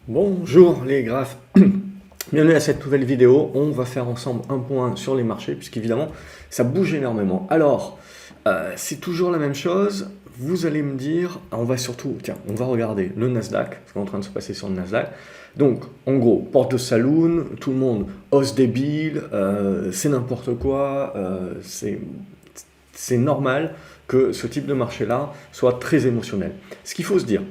Bonjour les graphes, bienvenue à cette nouvelle vidéo. On va faire ensemble un point sur les marchés puisqu'évidemment ça bouge énormément. Alors, c'est toujours la même chose. Vous allez me dire, on va surtout, tiens, on va regarder le Nasdaq, ce qui est en train de se passer sur le Nasdaq. Donc, en gros, porte de saloon, tout le monde hausse débile, c'est n'importe quoi, c'est normal que ce type de marché-là soit très émotionnel. Ce qu'il faut se dire,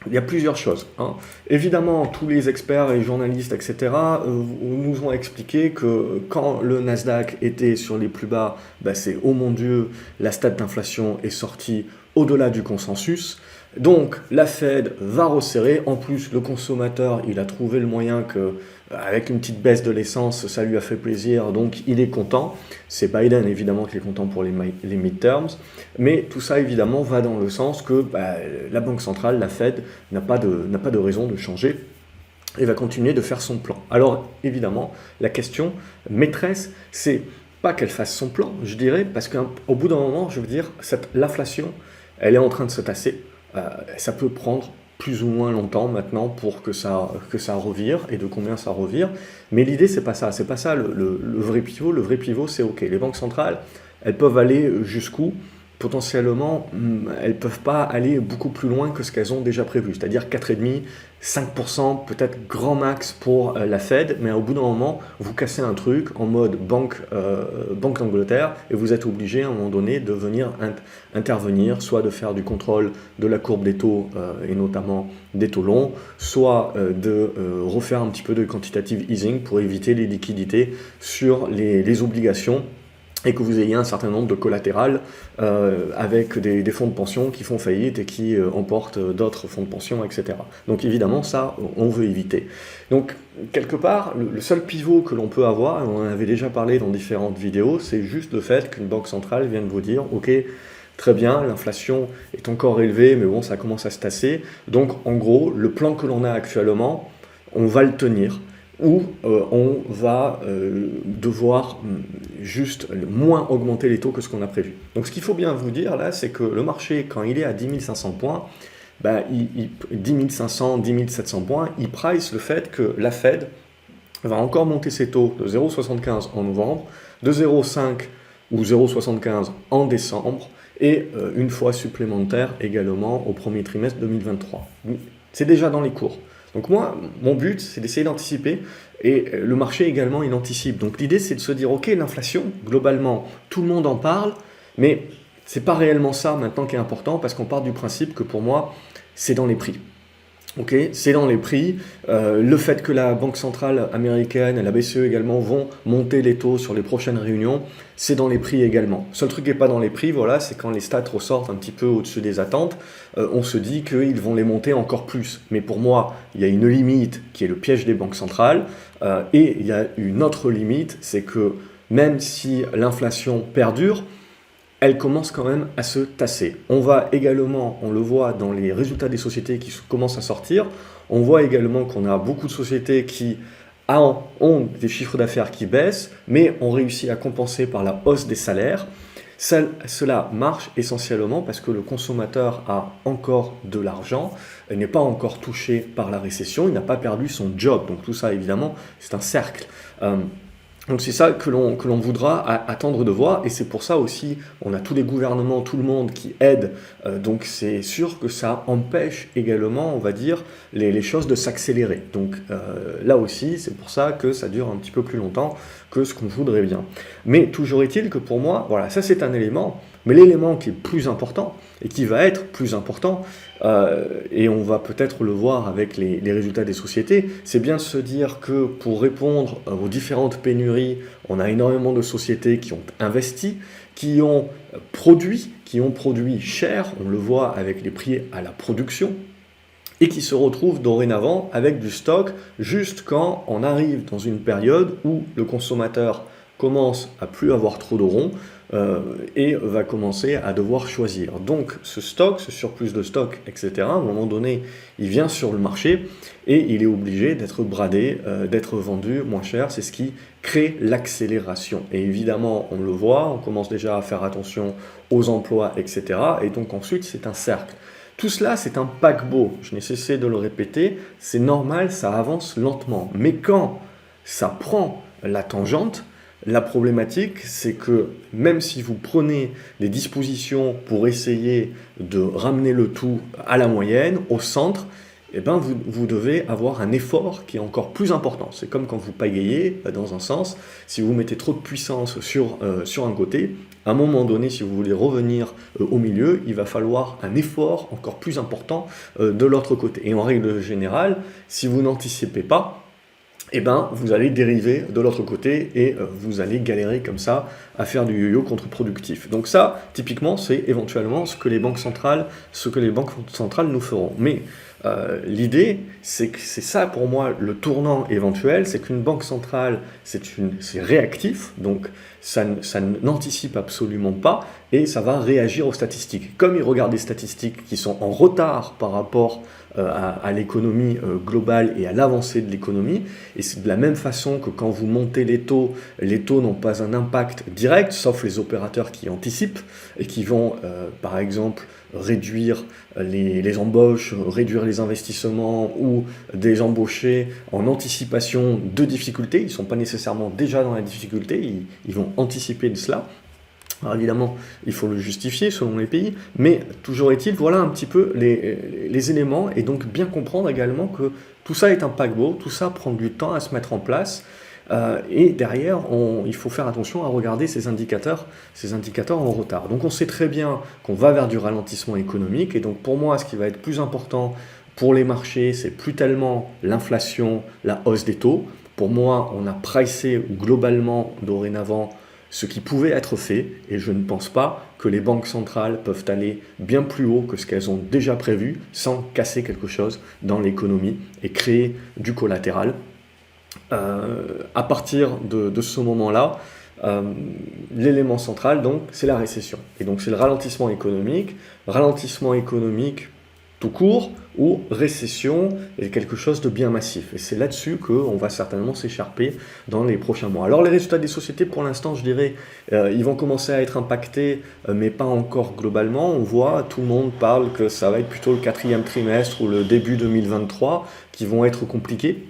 il y a plusieurs choses, hein. Évidemment, tous les experts et journalistes, etc., nous ont expliqué que quand le Nasdaq était sur les plus bas, c'est « Oh mon Dieu, la stat d'inflation est sortie au-delà du consensus ». Donc la Fed va resserrer. En plus, le consommateur, il a trouvé le moyen que, avec une petite baisse de l'essence, ça lui a fait plaisir, donc il est content. C'est Biden, évidemment, qui est content pour les midterms. Mais tout ça, évidemment, va dans le sens que la Banque centrale, la Fed, n'a pas de raison de changer et va continuer de faire son plan. Alors, évidemment, la question maîtresse, c'est pas qu'elle fasse son plan, je dirais, parce qu'au bout d'un moment, je veux dire, l'inflation, elle est en train de se tasser. Ça peut prendre plus ou moins longtemps maintenant pour que ça revire et de combien ça revire. Mais l'idée, c'est pas ça. C'est pas ça le vrai pivot. Le vrai pivot, c'est OK. Les banques centrales, elles peuvent aller jusqu'où? Potentiellement, elles ne peuvent pas aller beaucoup plus loin que ce qu'elles ont déjà prévu, c'est-à-dire 4,5%, 5%, peut-être grand max pour la Fed, mais au bout d'un moment, vous cassez un truc en mode banque d'Angleterre et vous êtes obligé à un moment donné de venir intervenir, soit de faire du contrôle de la courbe des taux et notamment des taux longs, soit de refaire un petit peu de quantitative easing pour éviter les liquidités sur les obligations et que vous ayez un certain nombre de collatérales avec des fonds de pension qui font faillite et qui emportent d'autres fonds de pension, etc. Donc évidemment, ça, on veut éviter. Donc, quelque part, le seul pivot que l'on peut avoir, et on en avait déjà parlé dans différentes vidéos, c'est juste le fait qu'une banque centrale vienne vous dire « Ok, très bien, l'inflation est encore élevée, mais bon, ça commence à se tasser. Donc, en gros, le plan que l'on a actuellement, on va le tenir. » Où on va devoir juste moins augmenter les taux que ce qu'on a prévu. Donc ce qu'il faut bien vous dire là, c'est que le marché, quand il est à 10 500 points, 10 500, 10 700 points, il price le fait que la Fed va encore monter ses taux de 0,75 en novembre, de 0,5 ou 0,75 en décembre, et une fois supplémentaire également au premier trimestre 2023. C'est déjà dans les cours. Donc moi, mon but, c'est d'essayer d'anticiper, et le marché également, il anticipe. Donc l'idée, c'est de se dire, ok, l'inflation, globalement, tout le monde en parle, mais c'est pas réellement ça maintenant qui est important, parce qu'on part du principe que pour moi, c'est dans les prix. Ok, c'est dans les prix. Le fait que la Banque centrale américaine et la BCE également vont monter les taux sur les prochaines réunions, c'est dans les prix également. Seul truc qui n'est pas dans les prix, voilà, c'est quand les stats ressortent un petit peu au-dessus des attentes, on se dit qu'ils vont les monter encore plus. Mais pour moi, il y a une limite qui est le piège des banques centrales, et il y a une autre limite, c'est que même si l'inflation perdure, elle commence quand même à se tasser. On va également, on le voit dans les résultats des sociétés qui commencent à sortir, on voit également qu'on a beaucoup de sociétés qui ont des chiffres d'affaires qui baissent, mais ont réussi à compenser par la hausse des salaires. Cela marche essentiellement parce que le consommateur a encore de l'argent, n'est pas encore touché par la récession, il n'a pas perdu son job. Donc tout ça, évidemment, c'est un cercle. Donc c'est ça que l'on voudra attendre de voir, et c'est pour ça aussi on a tous les gouvernements, tout le monde qui aide, donc c'est sûr que ça empêche également, on va dire, les choses de s'accélérer. Donc là aussi, c'est pour ça que ça dure un petit peu plus longtemps que ce qu'on voudrait bien. Mais toujours est-il que pour moi, voilà, ça c'est un élément, mais l'élément qui est plus important, et qui va être plus important, et on va peut-être le voir avec les résultats des sociétés, c'est bien de se dire que pour répondre aux différentes pénuries, on a énormément de sociétés qui ont investi, qui ont produit cher, on le voit avec les prix à la production, et qui se retrouvent dorénavant avec du stock juste quand on arrive dans une période où le consommateur commence à plus avoir trop de ronds et va commencer à devoir choisir. Donc ce stock, ce surplus de stock, etc., à un moment donné, il vient sur le marché et il est obligé d'être bradé, d'être vendu moins cher. C'est ce qui crée l'accélération. Et évidemment, on le voit, on commence déjà à faire attention aux emplois, etc. Et donc ensuite, c'est un cercle. Tout cela, c'est un paquebot. Je n'ai cessé de le répéter. C'est normal, ça avance lentement. Mais quand ça prend la tangente, la problématique, c'est que même si vous prenez des dispositions pour essayer de ramener le tout à la moyenne, au centre, eh ben vous devez avoir un effort qui est encore plus important. C'est comme quand vous pagayez dans un sens. Si vous mettez trop de puissance sur un côté, à un moment donné, si vous voulez revenir au milieu, il va falloir un effort encore plus important de l'autre côté. Et en règle générale, si vous n'anticipez pas, eh ben, vous allez dériver de l'autre côté et vous allez galérer comme ça à faire du yo-yo contre-productif. Donc ça, typiquement, c'est éventuellement ce que les banques centrales nous feront. Mais l'idée, c'est que c'est ça pour moi le tournant éventuel, c'est qu'une banque centrale, c'est réactif, donc ça n'anticipe absolument pas et ça va réagir aux statistiques. Comme ils regardent des statistiques qui sont en retard par rapport à l'économie globale et à l'avancée de l'économie, et c'est de la même façon que quand vous montez les taux n'ont pas un impact direct, sauf les opérateurs qui anticipent et qui vont, par exemple, réduire les embauches, réduire les investissements ou des embauchés en anticipation de difficultés. Ils ne sont pas nécessairement déjà dans la difficulté, ils vont anticiper de cela. Alors évidemment, il faut le justifier selon les pays, mais toujours est-il, voilà un petit peu les éléments, et donc bien comprendre également que tout ça est un paquebot, tout ça prend du temps à se mettre en place, et derrière, il faut faire attention à regarder ces indicateurs en retard. Donc on sait très bien qu'on va vers du ralentissement économique, et donc pour moi, ce qui va être plus important pour les marchés, c'est plus tellement l'inflation, la hausse des taux. Pour moi, on a pricé globalement dorénavant ce qui pouvait être fait, et je ne pense pas que les banques centrales peuvent aller bien plus haut que ce qu'elles ont déjà prévu sans casser quelque chose dans l'économie et créer du collatéral. À partir de ce moment-là, l'élément central, donc, c'est la récession. Et donc, c'est le ralentissement économique tout court, ou récession est quelque chose de bien massif. Et c'est là-dessus qu'on va certainement s'écharper dans les prochains mois. Alors les résultats des sociétés, pour l'instant, je dirais, ils vont commencer à être impactés, mais pas encore globalement. On voit, tout le monde parle que ça va être plutôt le 4e trimestre ou le début 2023 qui vont être compliqués.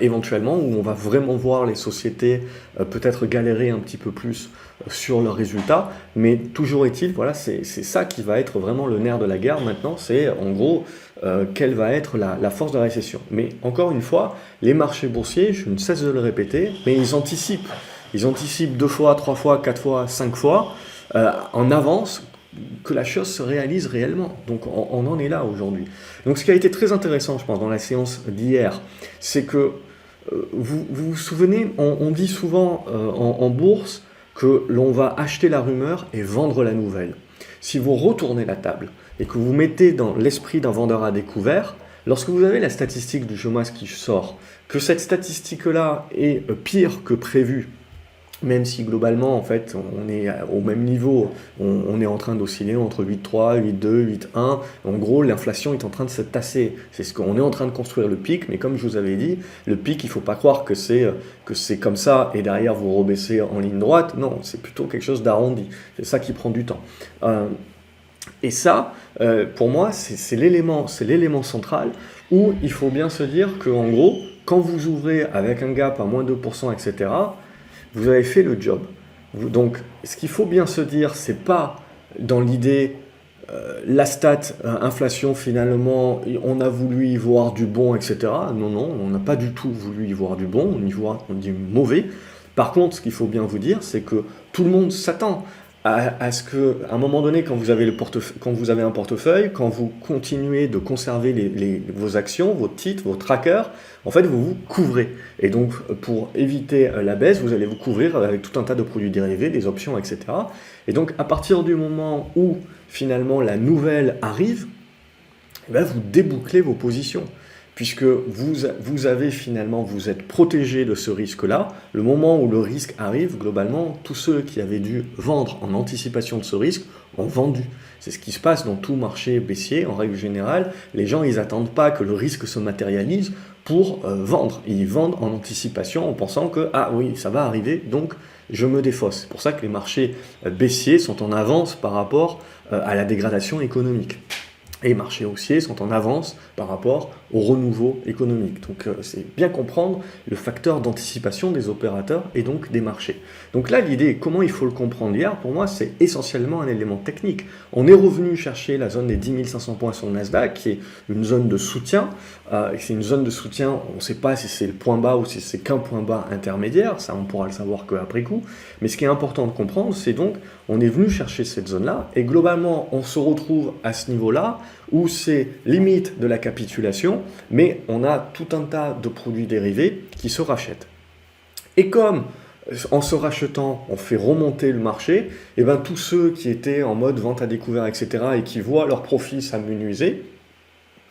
Éventuellement, où on va vraiment voir les sociétés peut-être galérer un petit peu plus sur leurs résultats, mais toujours est-il, voilà, c'est ça qui va être vraiment le nerf de la guerre maintenant, c'est en gros quelle va être la force de la récession. Mais encore une fois, les marchés boursiers, je ne cesse de le répéter, mais ils anticipent 2 fois, 3 fois, 4 fois, 5 fois en avance que la chose se réalise réellement. Donc on en est là aujourd'hui. Donc ce qui a été très intéressant, je pense, dans la séance d'hier, c'est que vous vous souvenez, on dit souvent en bourse que l'on va acheter la rumeur et vendre la nouvelle. Si vous retournez la table et que vous mettez dans l'esprit d'un vendeur à découvert, lorsque vous avez la statistique du chômage qui sort, que cette statistique-là est pire que prévu, même si globalement, en fait, on est au même niveau, on est en train d'osciller entre 8,3, 8,2, 8,1. En gros, l'inflation est en train de se tasser. C'est ce qu'on est en train de construire le pic, mais comme je vous avais dit, le pic, il ne faut pas croire que c'est comme ça et derrière vous rebaissez en ligne droite. Non, c'est plutôt quelque chose d'arrondi. C'est ça qui prend du temps. Et ça, pour moi, c'est l'élément central où il faut bien se dire qu'en gros, quand vous ouvrez avec un gap à moins 2%, etc., vous avez fait le job. Donc, ce qu'il faut bien se dire, c'est pas dans l'idée, la stat, inflation, finalement, on a voulu y voir du bon, etc. Non, on n'a pas du tout voulu y voir du bon, on y voit du mauvais. Par contre, ce qu'il faut bien vous dire, c'est que tout le monde s'attend à ce qu'à un moment donné, quand vous avez un portefeuille, quand vous continuez de conserver vos actions, vos titres, vos trackers, en fait, vous vous couvrez. Et donc, pour éviter la baisse, vous allez vous couvrir avec tout un tas de produits dérivés, des options, etc. Et donc, à partir du moment où, finalement, la nouvelle arrive, eh bien, vous débouclez vos positions. Puisque vous êtes protégé de ce risque-là. Le moment où le risque arrive, globalement, tous ceux qui avaient dû vendre en anticipation de ce risque ont vendu. C'est ce qui se passe dans tout marché baissier, en règle générale. Les gens, ils n'attendent pas que le risque se matérialise pour vendre. Ils vendent en anticipation en pensant que, ah oui, ça va arriver, donc je me défausse. C'est pour ça que les marchés baissiers sont en avance par rapport à la dégradation économique. Et les marchés haussiers sont en avance par rapport au renouveau économique. Donc c'est bien comprendre le facteur d'anticipation des opérateurs et donc des marchés. Donc là, l'idée, comment il faut le comprendre hier, pour moi, c'est essentiellement un élément technique. On est revenu chercher la zone des 10 500 points sur le Nasdaq, qui est une zone de soutien. C'est une zone de soutien, on ne sait pas si c'est le point bas ou si c'est qu'un point bas intermédiaire, ça on pourra le savoir qu'après coup. Mais ce qui est important de comprendre, c'est donc, on est venu chercher cette zone-là, et globalement, on se retrouve à ce niveau-là, où c'est limite de la capitulation, mais on a tout un tas de produits dérivés qui se rachètent. Et comme en se rachetant, on fait remonter le marché, et bien tous ceux qui étaient en mode vente à découvert, etc., et qui voient leurs profits s'amenuiser,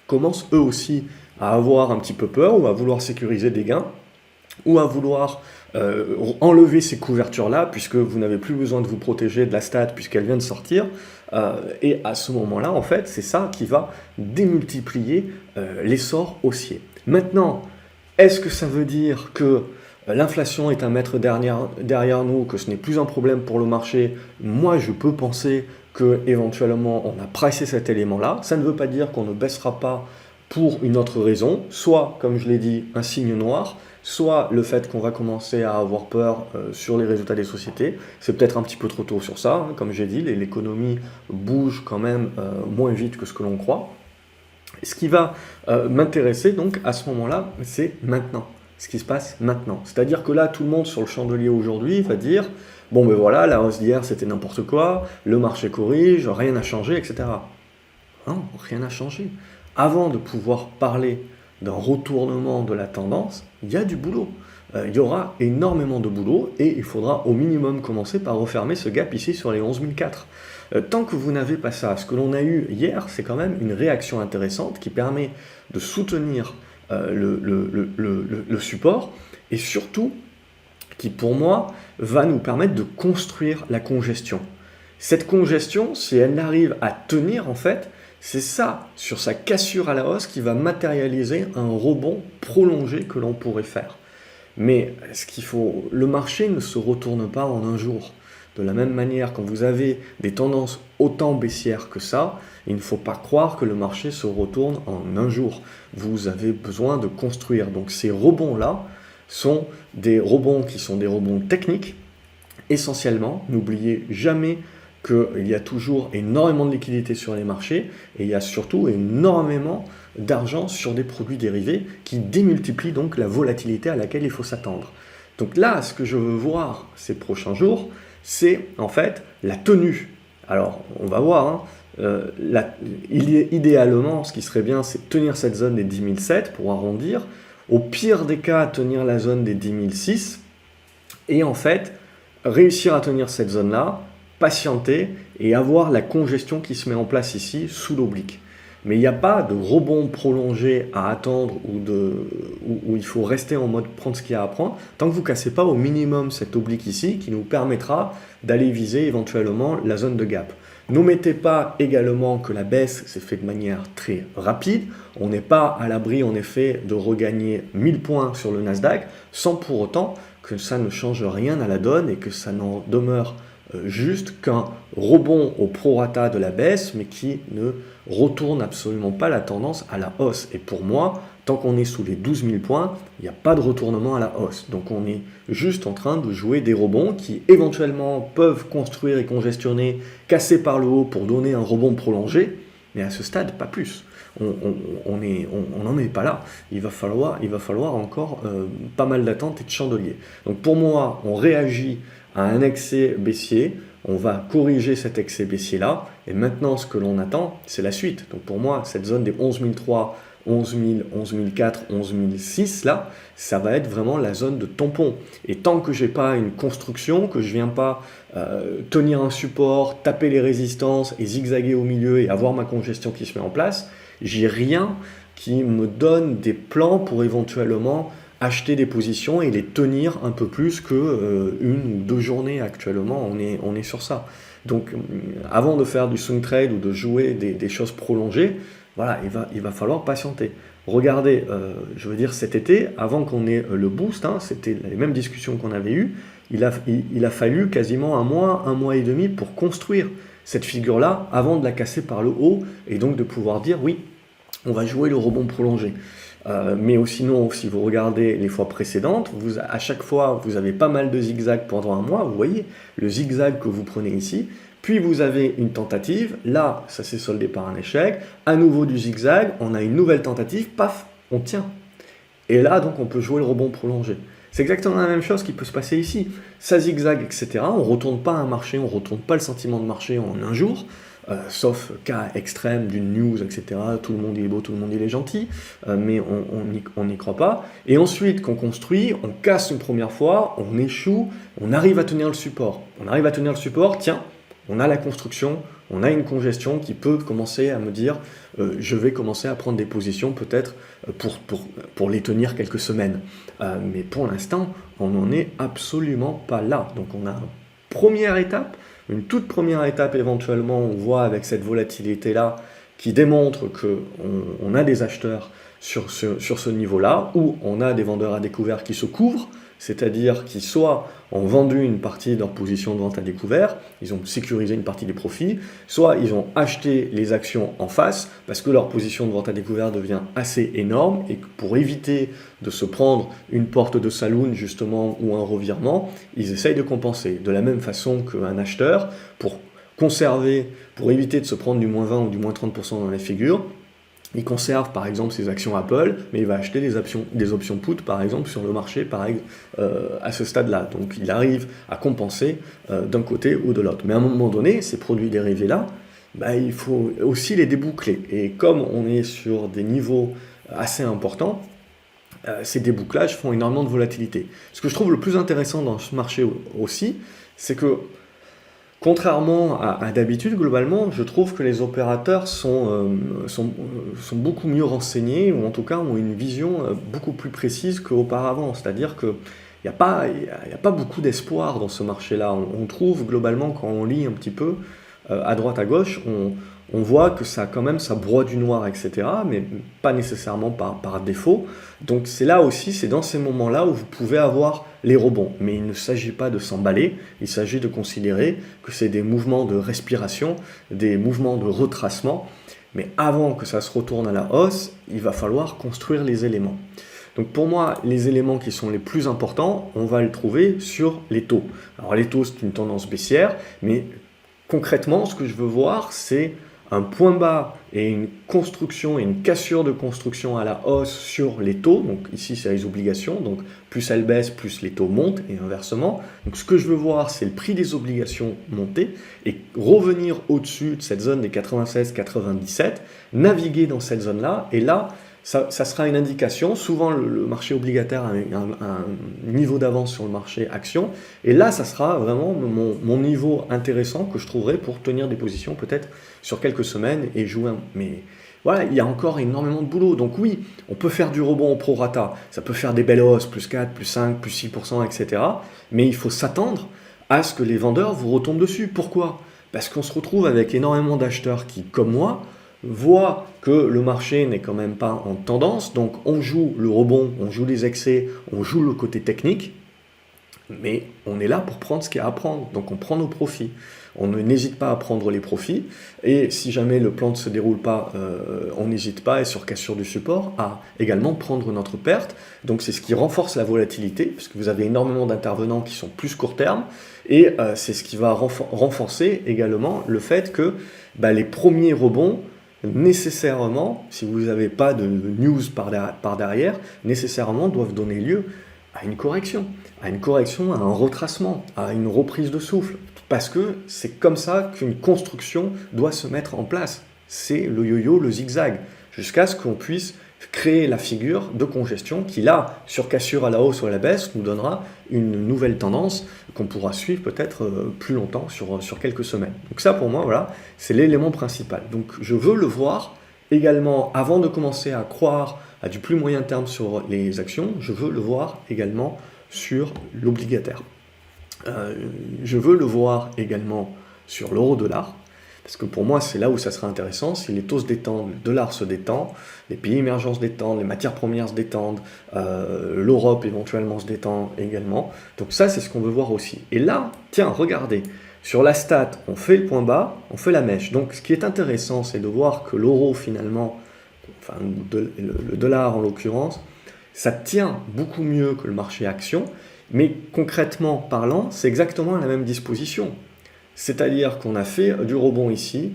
commencent eux aussi à avoir un petit peu peur, ou à vouloir sécuriser des gains, ou à vouloir enlever ces couvertures-là, puisque vous n'avez plus besoin de vous protéger de la stat, puisqu'elle vient de sortir. Et à ce moment-là, en fait, c'est ça qui va démultiplier l'essor haussier. Maintenant, est-ce que ça veut dire que l'inflation est un maître derrière nous, que ce n'est plus un problème pour le marché? Moi, je peux penser que éventuellement on a pricé cet élément-là. Ça ne veut pas dire qu'on ne baissera pas pour une autre raison, soit, comme je l'ai dit, un signe noir, soit le fait qu'on va commencer à avoir peur sur les résultats des sociétés. C'est peut-être un petit peu trop tôt sur ça, hein, comme j'ai dit, l'économie bouge quand même moins vite que ce que l'on croit. Et ce qui va m'intéresser donc à ce moment-là, c'est maintenant, ce qui se passe maintenant. C'est-à-dire que là, tout le monde sur le chandelier aujourd'hui va dire « Bon ben voilà, la hausse d'hier c'était n'importe quoi, le marché corrige, rien n'a changé, etc. » Non, rien n'a changé. Avant de pouvoir parler d'un retournement de la tendance, il y a du boulot. Il y aura énormément de boulot et il faudra au minimum commencer par refermer ce gap ici sur les 11 004. Tant que vous n'avez pas ça, ce que l'on a eu hier, c'est quand même une réaction intéressante qui permet de soutenir le support et surtout qui, pour moi, va nous permettre de construire la congestion. Cette congestion, si elle arrive à tenir, en fait, c'est ça, sur sa cassure à la hausse, qui va matérialiser un rebond prolongé que l'on pourrait faire. Mais le marché ne se retourne pas en un jour. De la même manière, quand vous avez des tendances autant baissières que ça, il ne faut pas croire que le marché se retourne en un jour. Vous avez besoin de construire. Donc ces rebonds-là sont des rebonds qui sont des rebonds techniques. Essentiellement, n'oubliez jamais qu'il y a toujours énormément de liquidités sur les marchés et il y a surtout énormément d'argent sur des produits dérivés qui démultiplient donc la volatilité à laquelle il faut s'attendre. Donc là, ce que je veux voir ces prochains jours, c'est en fait la tenue. Alors, on va voir, idéalement, ce qui serait bien, c'est tenir cette zone des 10 007 pour arrondir. Au pire des cas, tenir la zone des 10 006 et en fait, réussir à tenir cette zone-là, patienter et avoir la congestion qui se met en place ici sous l'oblique. Mais il n'y a pas de rebond prolongé à attendre où il faut rester en mode prendre ce qu'il y a à prendre, tant que vous ne cassez pas au minimum cette oblique ici qui nous permettra d'aller viser éventuellement la zone de gap. N'omettez pas également que la baisse s'est faite de manière très rapide. On n'est pas à l'abri en effet de regagner 1000 points sur le Nasdaq sans pour autant que ça ne change rien à la donne et que ça n'en demeure juste qu'un rebond au prorata de la baisse, mais qui ne retourne absolument pas la tendance à la hausse. Et pour moi, tant qu'on est sous les 12 000 points, il n'y a pas de retournement à la hausse. Donc on est juste en train de jouer des rebonds qui éventuellement peuvent construire et congestionner, casser par le haut pour donner un rebond prolongé, mais à ce stade, pas plus. On n'en est pas là. Il va falloir encore pas mal d'attente et de chandelier. Donc pour moi, on réagit à un excès baissier, on va corriger cet excès baissier-là, et maintenant ce que l'on attend, c'est la suite. Donc pour moi, cette zone des 11 003, 11 000, 11 004, 11 006, là, ça va être vraiment la zone de tampon. Et tant que je n'ai pas une construction, que je ne viens pas tenir un support, taper les résistances et zigzaguer au milieu et avoir ma congestion qui se met en place, j'ai rien qui me donne des plans pour éventuellement acheter des positions et les tenir un peu plus que une ou deux journées actuellement, on est sur ça. Donc avant de faire du swing trade ou de jouer des choses prolongées, voilà, il va falloir patienter. Regardez, je veux dire cet été, avant qu'on ait le boost, c'était les mêmes discussions qu'on avait eues, il a fallu quasiment un mois et demi pour construire. cette figure-là avant de la casser par le haut et donc de pouvoir dire oui, on va jouer le rebond prolongé. Mais sinon, si vous regardez les fois précédentes, à chaque fois, vous avez pas mal de zigzags pendant un mois. Vous voyez le zigzag que vous prenez ici. Puis vous avez une tentative. Là, ça s'est soldé par un échec. À nouveau du zigzag. On a une nouvelle tentative. Paf, on tient. Et là, donc, on peut jouer le rebond prolongé. C'est exactement la même chose qui peut se passer ici. Ça zigzag, etc. On ne retourne pas un marché, on ne retourne pas le sentiment de marché en un jour. Sauf cas extrême d'une news, etc. Tout le monde est beau, tout le monde il est gentil, mais on n'y croit pas. Et ensuite, qu'on construit, on casse une première fois, on échoue, on arrive à tenir le support. On arrive à tenir le support, tiens, on a la construction, on a une congestion qui peut commencer à me dire je vais commencer à prendre des positions peut-être pour les tenir quelques semaines. Mais pour l'instant, on n'en est absolument pas là. Donc on a une première étape, une toute première étape éventuellement, on voit avec cette volatilité-là qui démontre qu'on a des acheteurs sur ce niveau-là, ou on a des vendeurs à découvert qui se couvrent, c'est-à-dire qui soit ont vendu une partie de leur position de vente à découvert, ils ont sécurisé une partie des profits, soit ils ont acheté les actions en face parce que leur position de vente à découvert devient assez énorme et que pour éviter de se prendre une porte de saloon justement ou un revirement, ils essayent de compenser. De la même façon qu'un acheteur, pour conserver, pour éviter de se prendre du moins 20 ou du moins 30% dans la figure, il conserve par exemple ses actions Apple, mais il va acheter des options put par exemple sur le marché à ce stade-là. Donc il arrive à compenser d'un côté ou de l'autre. Mais à un moment donné, ces produits dérivés-là, il faut aussi les déboucler. Et comme on est sur des niveaux assez importants, ces débouclages font énormément de volatilité. Ce que je trouve le plus intéressant dans ce marché aussi, c'est que contrairement à d'habitude, globalement, je trouve que les opérateurs sont beaucoup mieux renseignés, ou en tout cas ont une vision beaucoup plus précise qu'auparavant. C'est-à-dire qu'il n'y a pas beaucoup d'espoir dans ce marché-là. On trouve globalement, quand on lit un petit peu à droite à gauche, on voit que ça broie du noir, etc., mais pas nécessairement par défaut. Donc c'est là aussi, c'est dans ces moments-là où vous pouvez avoir les rebonds. Mais il ne s'agit pas de s'emballer, il s'agit de considérer que c'est des mouvements de respiration, des mouvements de retracement. Mais avant que ça se retourne à la hausse, il va falloir construire les éléments. Donc pour moi, les éléments qui sont les plus importants, on va les trouver sur les taux. Alors les taux, c'est une tendance baissière, mais concrètement, ce que je veux voir, c'est un point bas et une construction et une cassure de construction à la hausse sur les taux. Donc ici, c'est les obligations. Donc plus elles baissent, plus les taux montent et inversement. Donc ce que je veux voir, c'est le prix des obligations monter et revenir au-dessus de cette zone des 96-97, naviguer dans cette zone-là. Et là, ça sera une indication. Souvent, le marché obligataire a un niveau d'avance sur le marché action. Et là, ça sera vraiment mon niveau intéressant que je trouverai pour tenir des positions peut-être sur quelques semaines et jouer. Mais voilà, il y a encore énormément de boulot. Donc oui, on peut faire du rebond au prorata. Ça peut faire des belles hausses, plus 4, plus 5, plus 6%, etc. Mais il faut s'attendre à ce que les vendeurs vous retombent dessus. Pourquoi ? Parce qu'on se retrouve avec énormément d'acheteurs qui, comme moi, voit que le marché n'est quand même pas en tendance, donc on joue le rebond, on joue les excès, on joue le côté technique, mais on est là pour prendre ce qu'il y a à prendre, donc on prend nos profits. On n'hésite pas à prendre les profits, et si jamais le plan ne se déroule pas, on n'hésite pas, et sur cassure du support, à également prendre notre perte. Donc c'est ce qui renforce la volatilité, puisque vous avez énormément d'intervenants qui sont plus court terme, et c'est ce qui va renforcer également le fait que les premiers rebonds, nécessairement, si vous n'avez pas de news par derrière, nécessairement doivent donner lieu à une correction, à un retracement, à une reprise de souffle. Parce que c'est comme ça qu'une construction doit se mettre en place. C'est le yo-yo, le zigzag, jusqu'à ce qu'on puisse créer la figure de congestion qui, là, sur cassure à la hausse ou à la baisse, nous donnera une nouvelle tendance qu'on pourra suivre peut-être plus longtemps sur quelques semaines. Donc ça, pour moi, voilà, c'est l'élément principal. Donc je veux le voir également, avant de commencer à croire à du plus moyen terme sur les actions, je veux le voir également sur l'obligataire. Je veux le voir également sur l'euro-dollar, parce que pour moi, c'est là où ça sera intéressant. Si les taux se détendent, le dollar se détend, les pays émergents se détendent, les matières premières se détendent, l'Europe éventuellement se détend également. Donc ça, c'est ce qu'on veut voir aussi. Et là, tiens, regardez, Sur la stat, on fait le point bas, on fait la mèche. Donc ce qui est intéressant, c'est de voir que l'euro finalement, enfin le dollar en l'occurrence, ça tient beaucoup mieux que le marché action, mais concrètement parlant, c'est exactement la même disposition. C'est-à-dire qu'on a fait du rebond ici,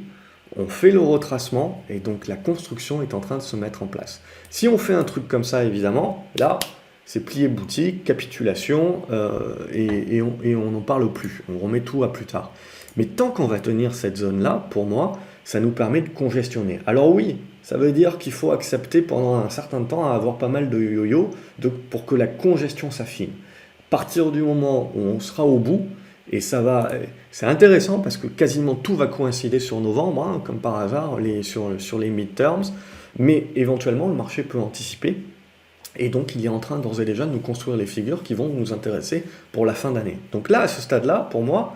on fait le retracement, et donc la construction est en train de se mettre en place. Si on fait un truc comme ça, évidemment, là, c'est plié boutique, capitulation, et on n'en parle plus. On remet tout à plus tard. Mais tant qu'on va tenir cette zone-là, pour moi, ça nous permet de congestionner. Alors oui, ça veut dire qu'il faut accepter pendant un certain temps à avoir pas mal de yo-yo pour que la congestion s'affine. À partir du moment où on sera au bout, et ça va, c'est intéressant parce que quasiment tout va coïncider sur novembre, hein, comme par hasard, sur les midterms, mais éventuellement le marché peut anticiper. Et donc, il est en train d'ores et déjà de nous construire les figures qui vont nous intéresser pour la fin d'année. Donc là, à ce stade-là, pour moi,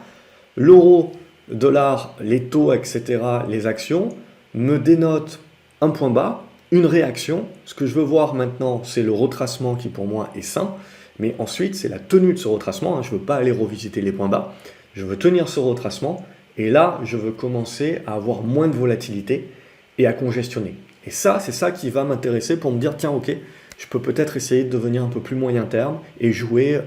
l'euro, dollar, les taux, etc., les actions, me dénotent un point bas, une réaction. Ce que je veux voir maintenant, c'est le retracement qui, pour moi, est sain. Mais ensuite, c'est la tenue de ce retracement. Je ne veux pas aller revisiter les points bas. Je veux tenir ce retracement. Et là, je veux commencer à avoir moins de volatilité et à congestionner. Et ça, c'est ça qui va m'intéresser pour me dire, tiens, ok, je peux peut-être essayer de devenir un peu plus moyen terme et jouer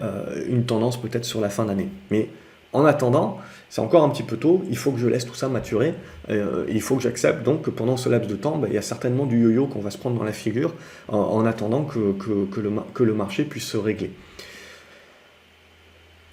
une tendance peut-être sur la fin d'année. Mais en attendant, c'est encore un petit peu tôt, il faut que je laisse tout ça maturer, il faut que j'accepte donc que pendant ce laps de temps, il y a certainement du yo-yo qu'on va se prendre dans la figure en attendant que le marché puisse se régler.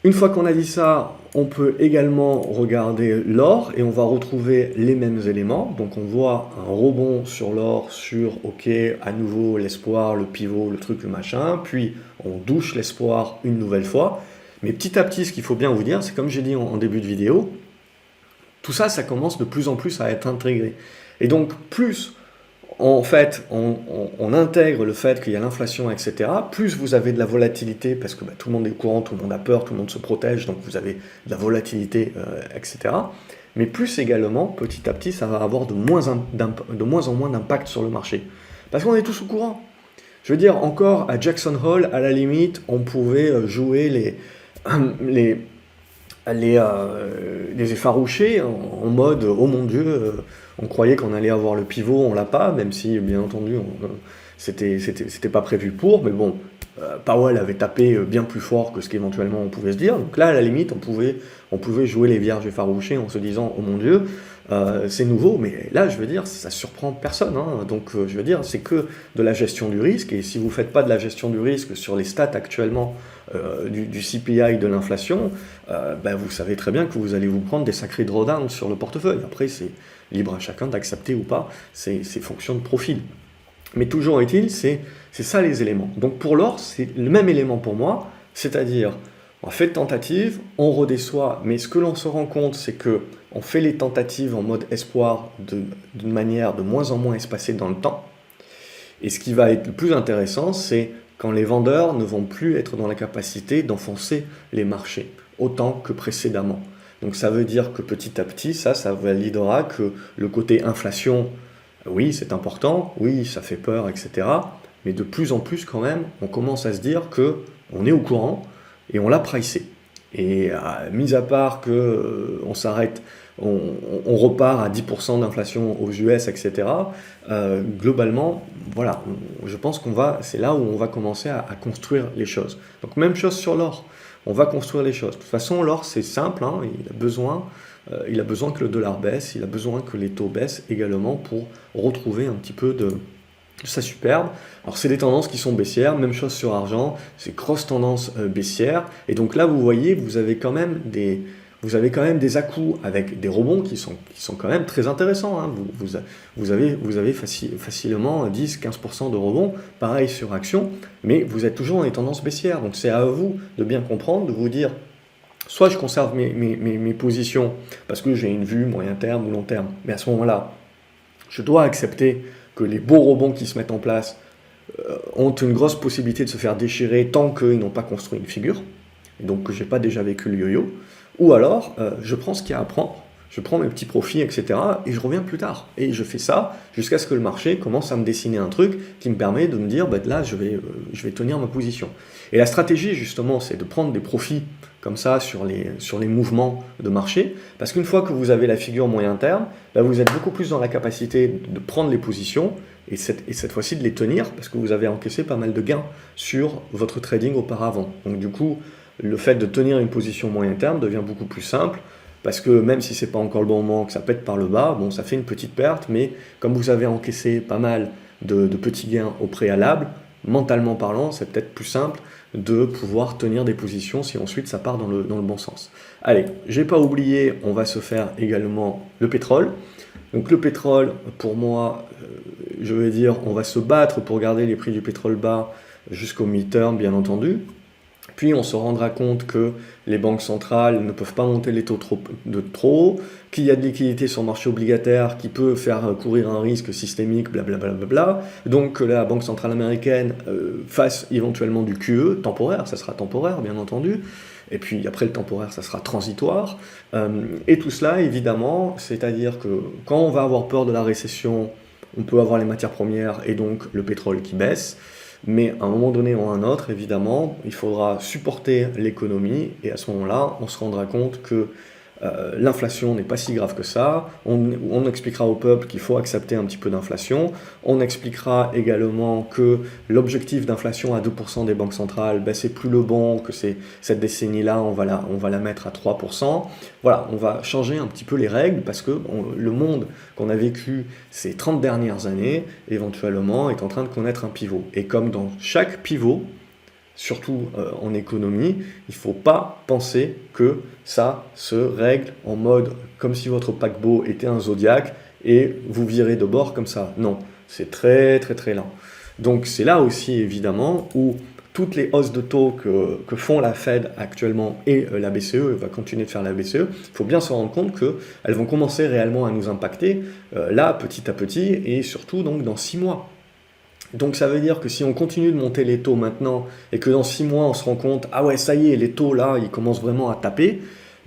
Une fois qu'on a dit ça, on peut également regarder l'or et on va retrouver les mêmes éléments. Donc on voit un rebond sur l'or sur, ok, à nouveau l'espoir, le pivot, le truc, le machin, puis on douche l'espoir une nouvelle fois. Mais petit à petit, ce qu'il faut bien vous dire, c'est comme j'ai dit en début de vidéo, tout ça, ça commence de plus en plus à être intégré. Et donc plus en fait, on intègre le fait qu'il y a l'inflation, etc. Plus vous avez de la volatilité, parce que tout le monde est au courant, tout le monde a peur, tout le monde se protège, donc vous avez de la volatilité, etc. Mais plus également, petit à petit, ça va avoir de moins en moins d'impact sur le marché. Parce qu'on est tous au courant. Je veux dire, encore à Jackson Hole, à la limite, on pouvait jouer les effarouchés en mode oh mon Dieu, on croyait qu'on allait avoir le pivot, on l'a pas, même si bien entendu c'était pas prévu pour, mais bon, Powell avait tapé bien plus fort que ce qu'éventuellement on pouvait se dire, donc là à la limite on pouvait jouer les vierges effarouchés en se disant oh mon Dieu, c'est nouveau, mais là je veux dire ça surprend personne, hein. Donc je veux dire c'est que de la gestion du risque, et si vous faites pas de la gestion du risque sur les stats actuellement du CPI de l'inflation, vous savez très bien que vous allez vous prendre des sacrés drawdowns sur le portefeuille. Après c'est libre à chacun d'accepter ou pas ces fonctions de profil. Mais toujours est-il, c'est ça les éléments. Donc pour l'or, c'est le même élément pour moi, c'est-à-dire on fait de tentatives, on redéçoit, mais ce que l'on se rend compte, c'est que on fait les tentatives en mode espoir d'une manière de moins en moins espacée dans le temps. Et ce qui va être le plus intéressant, c'est quand les vendeurs ne vont plus être dans la capacité d'enfoncer les marchés autant que précédemment. Donc ça veut dire que petit à petit, ça validera que le côté inflation, oui, c'est important, oui, ça fait peur, etc. Mais de plus en plus, quand même, on commence à se dire qu'on est au courant et on l'a pricé. Et mis à part qu'on s'arrête, on repart à 10% d'inflation aux US, etc. Globalement, voilà, je pense c'est là où on va commencer à construire les choses. Donc même chose sur l'or, on va construire les choses. De toute façon, l'or c'est simple, hein, il a besoin que le dollar baisse, il a besoin que les taux baissent également pour retrouver un petit peu de sa superbe. Alors c'est des tendances qui sont baissières, même chose sur argent, c'est grosse tendance baissière, et donc là vous voyez, vous avez quand même des à-coups avec des rebonds qui sont quand même très intéressants, hein. Vous avez facilement 10-15% de rebonds, pareil sur action, mais vous êtes toujours dans les tendances baissières, donc c'est à vous de bien comprendre, de vous dire soit je conserve mes positions parce que j'ai une vue moyen terme ou long terme, mais à ce moment-là, je dois accepter que les beaux rebonds qui se mettent en place ont une grosse possibilité de se faire déchirer tant qu'ils n'ont pas construit une figure, et donc que je n'ai pas déjà vécu le yo-yo, ou alors je prends ce qu'il y a à prendre, je prends mes petits profits, etc. et je reviens plus tard. Et je fais ça jusqu'à ce que le marché commence à me dessiner un truc qui me permet de me dire, là, je vais tenir ma position. Et la stratégie, justement, c'est de prendre des profits comme ça sur les mouvements de marché, parce qu'une fois que vous avez la figure moyen terme, vous êtes beaucoup plus dans la capacité de prendre les positions et cette fois-ci de les tenir, parce que vous avez encaissé pas mal de gains sur votre trading auparavant. Donc du coup, le fait de tenir une position moyen terme devient beaucoup plus simple, parce que même si c'est pas encore le bon moment, que ça pète par le bas, ça fait une petite perte, mais comme vous avez encaissé pas mal de petits gains au préalable, mentalement parlant, c'est peut-être plus simple de pouvoir tenir des positions si ensuite ça part dans le bon sens. Allez, j'ai pas oublié, on va se faire également le pétrole. Donc le pétrole, pour moi, je vais dire, on va se battre pour garder les prix du pétrole bas jusqu'au mi-term, bien entendu. Puis on se rendra compte que les banques centrales ne peuvent pas monter les taux trop haut, qu'il y a de liquidité sur le marché obligataire qui peut faire courir un risque systémique, blablabla. Donc la Banque centrale américaine fasse éventuellement du QE temporaire, ça sera temporaire bien entendu, et puis après le temporaire ça sera transitoire. Et tout cela évidemment, c'est-à-dire que quand on va avoir peur de la récession, on peut avoir les matières premières et donc le pétrole qui baisse. Mais à un moment donné ou à un autre, évidemment, il faudra supporter l'économie et à ce moment-là, on se rendra compte que l'inflation n'est pas si grave que ça. On expliquera au peuple qu'il faut accepter un petit peu d'inflation. On expliquera également que l'objectif d'inflation à 2% des banques centrales, c'est plus le bon, que cette décennie-là, on va la mettre à 3%. Voilà, on va changer un petit peu les règles parce que le monde qu'on a vécu ces 30 dernières années, éventuellement, est en train de connaître un pivot. Et comme dans chaque pivot, surtout en économie, il ne faut pas penser que ça se règle en mode comme si votre paquebot était un zodiaque et vous virez de bord comme ça. Non, c'est très très très lent. Donc c'est là aussi évidemment où toutes les hausses de taux que font la Fed actuellement et la BCE, va continuer de faire la BCE, il faut bien se rendre compte qu'elles vont commencer réellement à nous impacter là petit à petit et surtout donc dans 6 mois. Donc ça veut dire que si on continue de monter les taux maintenant et que dans 6 mois on se rend compte, ah ouais ça y est, les taux là ils commencent vraiment à taper,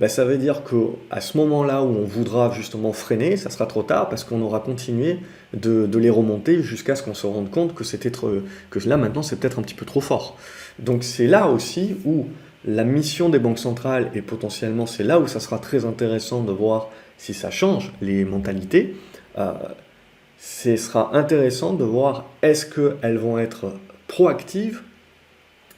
ça veut dire qu'à ce moment-là où on voudra justement freiner, ça sera trop tard parce qu'on aura continué de les remonter jusqu'à ce qu'on se rende compte que là maintenant c'est peut-être un petit peu trop fort. Donc c'est là aussi où la mission des banques centrales et potentiellement c'est là où ça sera très intéressant de voir si ça change les mentalités. Ce sera intéressant de voir est-ce qu'elles vont être proactives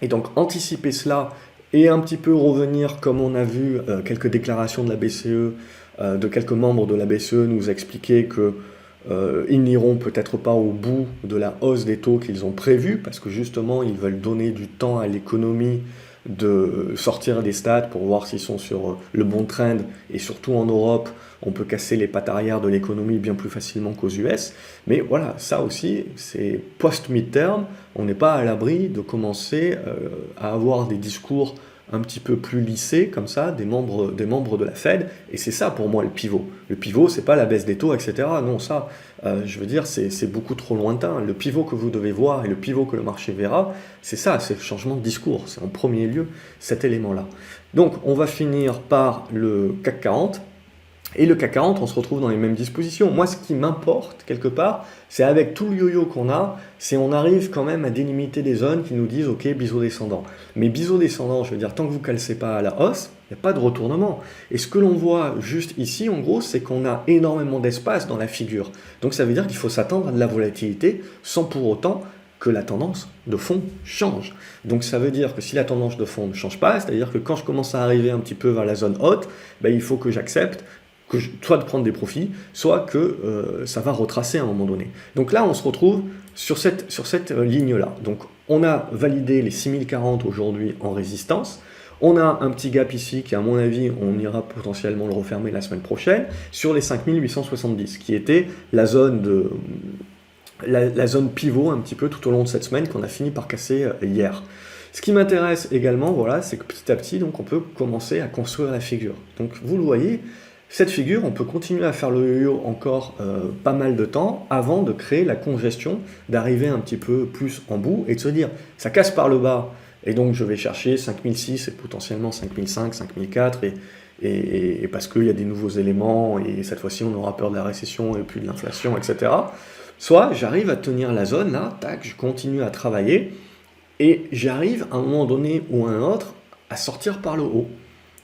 et donc anticiper cela et un petit peu revenir comme on a vu quelques déclarations de la BCE, de quelques membres de la BCE nous expliquer qu'ils n'iront peut-être pas au bout de la hausse des taux qu'ils ont prévus parce que justement ils veulent donner du temps à l'économie de sortir des stats pour voir s'ils sont sur le bon trend et surtout en Europe on peut casser les pattes arrière de l'économie bien plus facilement qu'aux US mais voilà ça aussi c'est post-midterm, on n'est pas à l'abri de commencer à avoir des discours un petit peu plus lissés comme ça des membres de la Fed et c'est ça pour moi le pivot c'est pas la baisse des taux etc. Non ça je veux dire c'est beaucoup trop lointain, le pivot que vous devez voir et le pivot que le marché verra c'est ça, c'est le changement de discours, c'est en premier lieu cet élément là. Donc on va finir par le CAC 40 et le CAC 40 on se retrouve dans les mêmes dispositions. Moi ce qui m'importe quelque part c'est avec tout le yo-yo qu'on a, c'est on arrive quand même à délimiter des zones qui nous disent ok biseau descendant. Mais biseau descendant, je veux dire tant que vous ne calcez pas à la hausse, il n'y a pas de retournement. Et ce que l'on voit juste ici en gros c'est qu'on a énormément d'espace dans la figure. Donc ça veut dire qu'il faut s'attendre à de la volatilité sans pour autant que la tendance de fond change. Donc ça veut dire que si la tendance de fond ne change pas, c'est-à-dire que quand je commence à arriver un petit peu vers la zone haute, il faut que j'accepte soit de prendre des profits, soit que ça va retracer à un moment donné. Donc là, on se retrouve sur cette ligne-là. Donc on a validé les 6040 aujourd'hui en résistance. On a un petit gap ici qui, à mon avis, on ira potentiellement le refermer la semaine prochaine, sur les 5870, qui était la zone pivot un petit peu tout au long de cette semaine qu'on a fini par casser hier. Ce qui m'intéresse également, voilà, c'est que petit à petit, donc, on peut commencer à construire la figure. Donc vous le voyez, cette figure, on peut continuer à faire le yo-yo encore pas mal de temps avant de créer la congestion, d'arriver un petit peu plus en bout et de se dire ça casse par le bas et donc je vais chercher 5006 et potentiellement 5005, 5004 et parce qu'il y a des nouveaux éléments, et cette fois-ci on aura peur de la récession et puis de l'inflation, etc. Soit j'arrive à tenir la zone, là, tac, je continue à travailler, et j'arrive à un moment donné ou à un autre à sortir par le haut,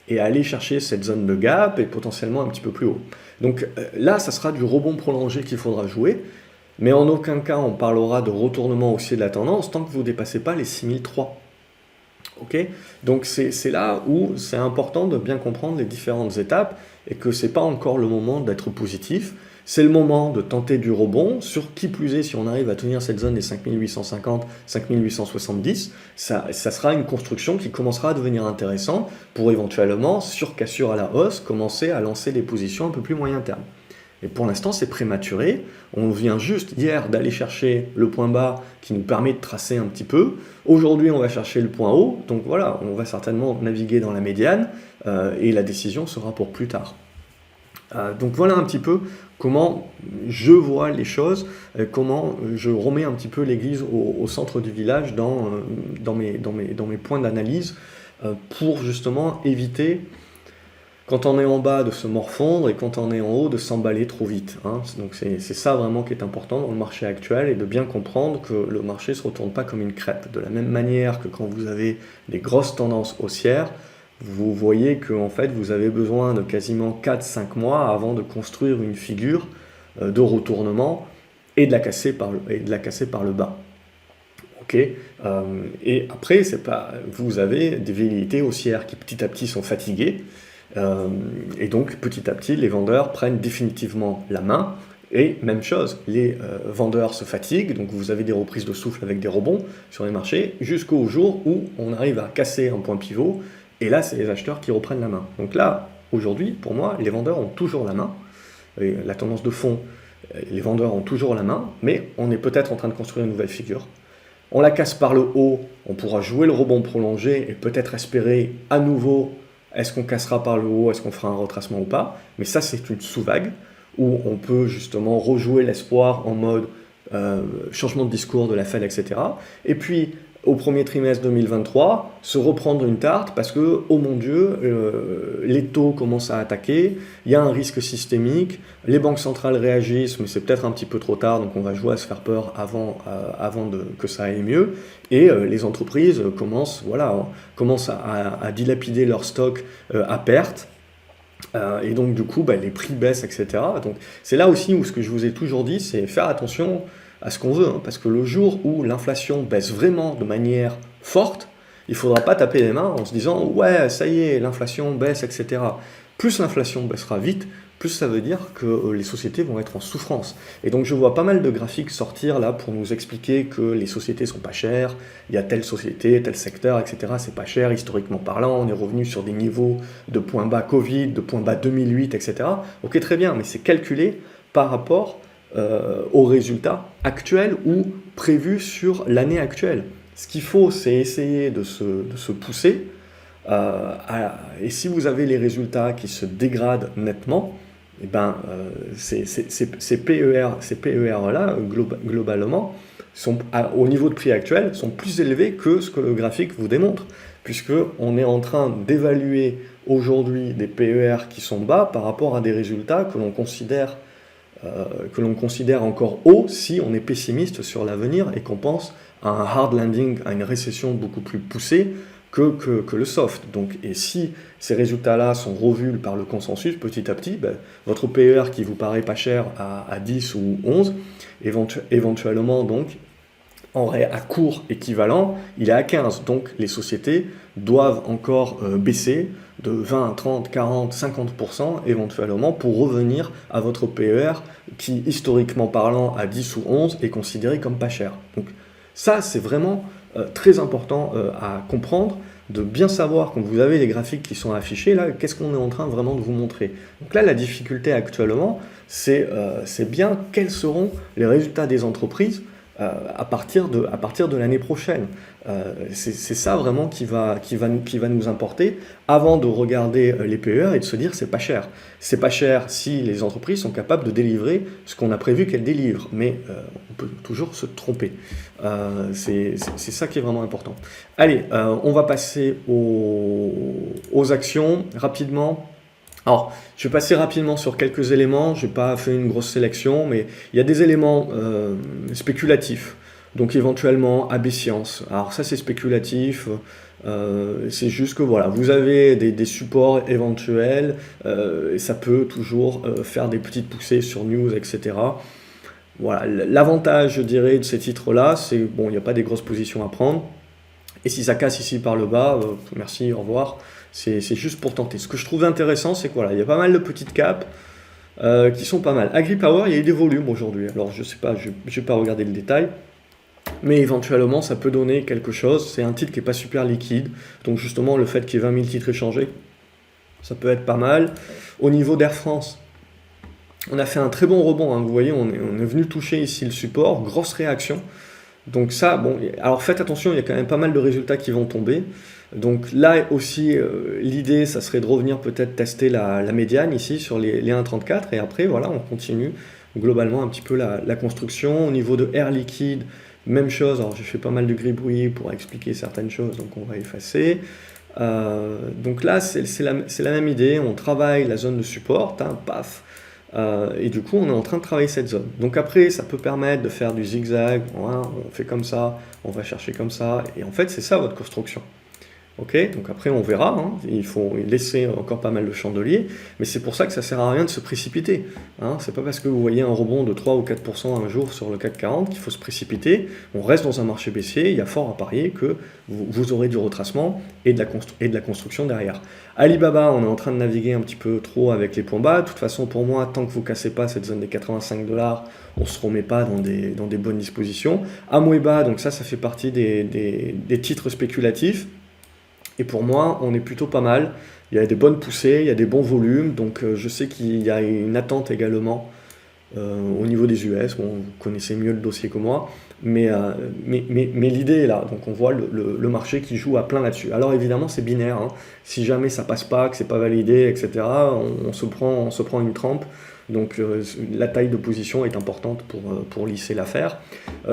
et à aller chercher cette zone de gap, et potentiellement un petit peu plus haut. Donc là, ça sera du rebond prolongé qu'il faudra jouer, mais en aucun cas on parlera de retournement haussier de la tendance tant que vous ne dépassez pas les 6003. Ok, donc c'est là où c'est important de bien comprendre les différentes étapes et que ce n'est pas encore le moment d'être positif. C'est le moment de tenter du rebond, sur qui plus est, si on arrive à tenir cette zone des 5850, 5870, ça sera une construction qui commencera à devenir intéressante pour éventuellement, sur cassure à la hausse, commencer à lancer des positions un peu plus moyen terme. Et pour l'instant, c'est prématuré. On vient juste hier d'aller chercher le point bas qui nous permet de tracer un petit peu. Aujourd'hui, on va chercher le point haut. Donc voilà, on va certainement naviguer dans la médiane et la décision sera pour plus tard. Donc voilà un petit peu comment je vois les choses, comment je remets un petit peu l'église au centre du village dans mes points d'analyse pour justement éviter, quand on est en bas, de se morfondre, et quand on est en haut, de s'emballer trop vite. Hein. Donc c'est ça vraiment qui est important dans le marché actuel, et de bien comprendre que le marché ne se retourne pas comme une crêpe. De la même manière que quand vous avez des grosses tendances haussières, vous voyez que en fait, vous avez besoin de quasiment 4-5 mois avant de construire une figure de retournement et de la casser par le bas. Okay. Et après, vous avez des velléités haussières qui petit à petit sont fatiguées. Et donc petit à petit les vendeurs prennent définitivement la main, et même chose, les vendeurs se fatiguent, donc vous avez des reprises de souffle avec des rebonds sur les marchés, jusqu'au jour où on arrive à casser un point pivot, et là c'est les acheteurs qui reprennent la main. Donc là, aujourd'hui, pour moi, les vendeurs ont toujours la main, et la tendance de fond, les vendeurs ont toujours la main, mais on est peut-être en train de construire une nouvelle figure. On la casse par le haut, on pourra jouer le rebond prolongé, et peut-être espérer à nouveau. Est-ce qu'on cassera par le haut? Est-ce qu'on fera un retracement ou pas? Mais ça, c'est une sous-vague où on peut justement rejouer l'espoir en mode changement de discours de la Fed, etc. Et puis, au premier trimestre 2023, se reprendre une tarte parce que, oh mon Dieu, les taux commencent à attaquer, il y a un risque systémique, les banques centrales réagissent, mais c'est peut-être un petit peu trop tard, donc on va jouer à se faire peur avant que ça aille mieux, et les entreprises commencent à dilapider leur stock à perte, et donc du coup, les prix baissent, etc. Donc c'est là aussi où ce que je vous ai toujours dit, c'est faire attention à ce qu'on veut, hein, parce que le jour où l'inflation baisse vraiment de manière forte, il ne faudra pas taper les mains en se disant « ouais, ça y est, l'inflation baisse, etc. » Plus l'inflation baissera vite, plus ça veut dire que les sociétés vont être en souffrance. Et donc je vois pas mal de graphiques sortir là pour nous expliquer que les sociétés sont pas chères, il y a telle société, tel secteur, etc. C'est pas cher, historiquement parlant, on est revenu sur des niveaux de points bas Covid, de points bas 2008, etc. Ok, très bien, mais c'est calculé par rapport aux résultats actuels ou prévus sur l'année actuelle. Ce qu'il faut, c'est essayer de se pousser, et si vous avez les résultats qui se dégradent nettement, eh ben, ces PER-là, globalement, au niveau de prix actuel, sont plus élevés que ce que le graphique vous démontre, puisqu'on est en train d'évaluer aujourd'hui des PER qui sont bas par rapport à des résultats que l'on considère encore haut si on est pessimiste sur l'avenir et qu'on pense à un hard landing, à une récession beaucoup plus poussée que le soft. Donc, et si ces résultats-là sont revus par le consensus petit à petit, votre PER qui vous paraît pas cher à 10 ou 11, éventuellement donc, à court équivalent, il est à 15. Donc les sociétés doivent encore baisser de 20, 30, 40, 50% éventuellement pour revenir à votre PER qui, historiquement parlant, à 10 ou 11 est considéré comme pas cher. Donc ça, c'est vraiment très important à comprendre, de bien savoir quand vous avez les graphiques qui sont affichés, là, qu'est-ce qu'on est en train vraiment de vous montrer. Donc là, la difficulté actuellement, c'est bien quels seront les résultats des entreprises à partir de l'année prochaine. C'est ça vraiment qui va nous importer avant de regarder les PER et de se dire c'est pas cher. C'est pas cher si les entreprises sont capables de délivrer ce qu'on a prévu qu'elles délivrent, mais on peut toujours se tromper. C'est ça qui est vraiment important. Allez, on va passer aux actions rapidement. Alors, je vais passer rapidement sur quelques éléments, je n'ai pas fait une grosse sélection, mais il y a des éléments spéculatifs, donc éventuellement AB Science. Alors ça c'est spéculatif, c'est juste que voilà, vous avez des supports éventuels, et ça peut toujours faire des petites poussées sur news, etc. Voilà, l'avantage je dirais de ces titres-là, c'est bon, il n'y a pas des grosses positions à prendre, et si ça casse ici par le bas, merci, au revoir. C'est juste pour tenter. Ce que je trouve intéressant, c'est que voilà, il y a pas mal de petites capes qui sont pas mal. AgriPower, il y a eu des volumes aujourd'hui. Alors je sais pas, je vais pas regarder le détail, mais éventuellement ça peut donner quelque chose. C'est un titre qui est pas super liquide, donc justement le fait qu'il y ait 20 000 titres échangés, ça peut être pas mal. Au niveau d'Air France, on a fait un très bon rebond, hein. Vous voyez, on est venu toucher ici le support, grosse réaction. Donc ça, bon, alors faites attention, il y a quand même pas mal de résultats qui vont tomber. Donc là aussi, l'idée, ça serait de revenir peut-être tester la médiane ici sur les 1,34 et après, voilà, on continue globalement un petit peu la construction. Au niveau de Air Liquide, même chose, alors j'ai fait pas mal de gribouillis pour expliquer certaines choses, donc on va effacer. Donc là, c'est la même idée, on travaille la zone de support, hein, paf. Et du coup, on est en train de travailler cette zone. Donc après, ça peut permettre de faire du zigzag, hein, on fait comme ça, on va chercher comme ça, et en fait, c'est ça votre construction. Ok, donc après on verra, hein, il faut laisser encore pas mal de chandeliers, mais c'est pour ça que ça sert à rien de se précipiter. Hein, c'est pas parce que vous voyez un rebond de 3 ou 4% un jour sur le CAC 40 qu'il faut se précipiter. On reste dans un marché baissier, il y a fort à parier que vous aurez du retracement et de la construction derrière. Alibaba, on est en train de naviguer un petit peu trop avec les points bas. De toute façon, pour moi, tant que vous cassez pas cette zone des 85 $, on se remet pas dans des bonnes dispositions. Amoeba, donc ça fait partie des titres spéculatifs. Et pour moi, on est plutôt pas mal. Il y a des bonnes poussées, il y a des bons volumes. Donc je sais qu'il y a une attente également au niveau des US. Bon, vous connaissez mieux le dossier que moi. Mais l'idée est là. Donc on voit le marché qui joue à plein là-dessus. Alors évidemment, c'est binaire, hein. Si jamais ça passe pas, que c'est pas validé, etc., on se prend une trempe. Donc la taille de position est importante pour lisser l'affaire.